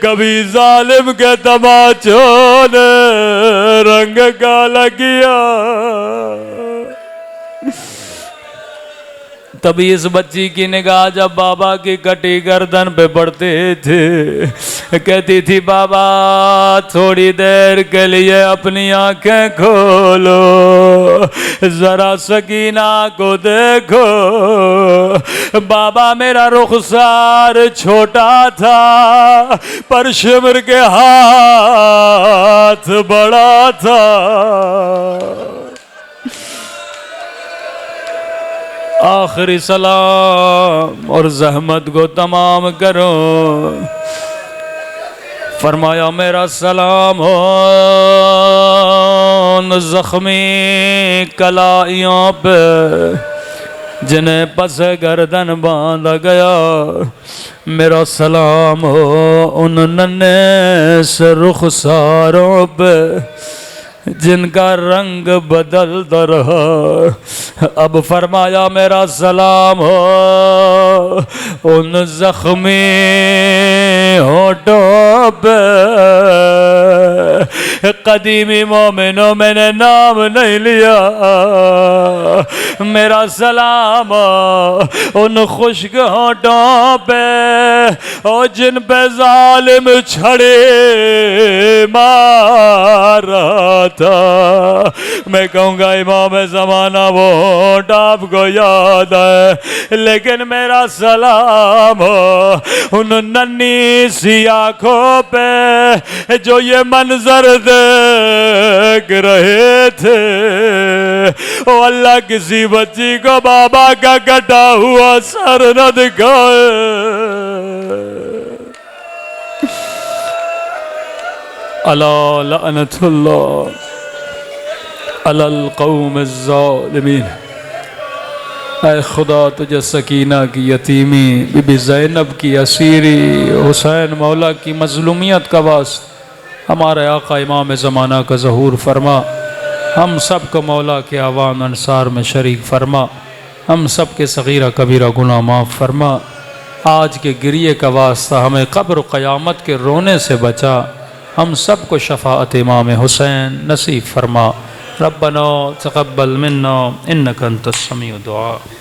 کبھی ظالم کے تماچوں نے رنگ کالا کیا۔ تبھی اس بچی کی نگاہ جب بابا کی کٹی گردن پہ پڑتے تھے، کہتی تھی بابا تھوڑی دیر کے لیے اپنی آنکھیں کھولو، ذرا سکینہ کو دیکھو۔ بابا میرا رخسار چھوٹا تھا پر شمر کے ہاتھ بڑا تھا۔ آخری سلام اور زحمت کو تمام کرو۔ فرمایا میرا سلام ہو ان زخمی کلائیوں پہ جنہیں پس گردن باندھا گیا۔ میرا سلام ہو ان ننھے سے رخساروں پہ جن کا رنگ بدلتا رہا۔ اب فرمایا میرا سلام ہو ان زخمی ہونٹوں پہ قدیمی مومنوں میں نے نام نہیں لیا، میرا سلام ان خشک ہونٹوں پہ اور جن پہ ظالم چھڑے مار رہا تھا۔ میں کہوں گا امام زمانہ وہ ہونٹ آپ کو یاد ہے، لیکن میرا سلام ان ننھی سی آنکھوں پہ جو یہ منظر دیکھ رہے تھے۔ او اللہ کسی بچی کو بابا کا کٹا ہوا سر نہ دکھائے۔ الا لعنت اللہ علی القوم الظالمین۔ اے خدا تجھے سکینہ کی یتیمی، بی بی زینب کی اسیری، حسین مولا کی مظلومیت کا واسطہ ہمارے آقا امام زمانہ کا ظہور فرما، ہم سب کو مولا کے عوام انصار میں شریک فرما، ہم سب کے صغیرہ کبیرہ گناہ معاف فرما۔ آج کے گریے کا واسطہ ہمیں قبر و قیامت کے رونے سے بچا، ہم سب کو شفاعت امام حسین نصیب فرما۔ ربنا تقبل منا انک انت السمیع الدعاء۔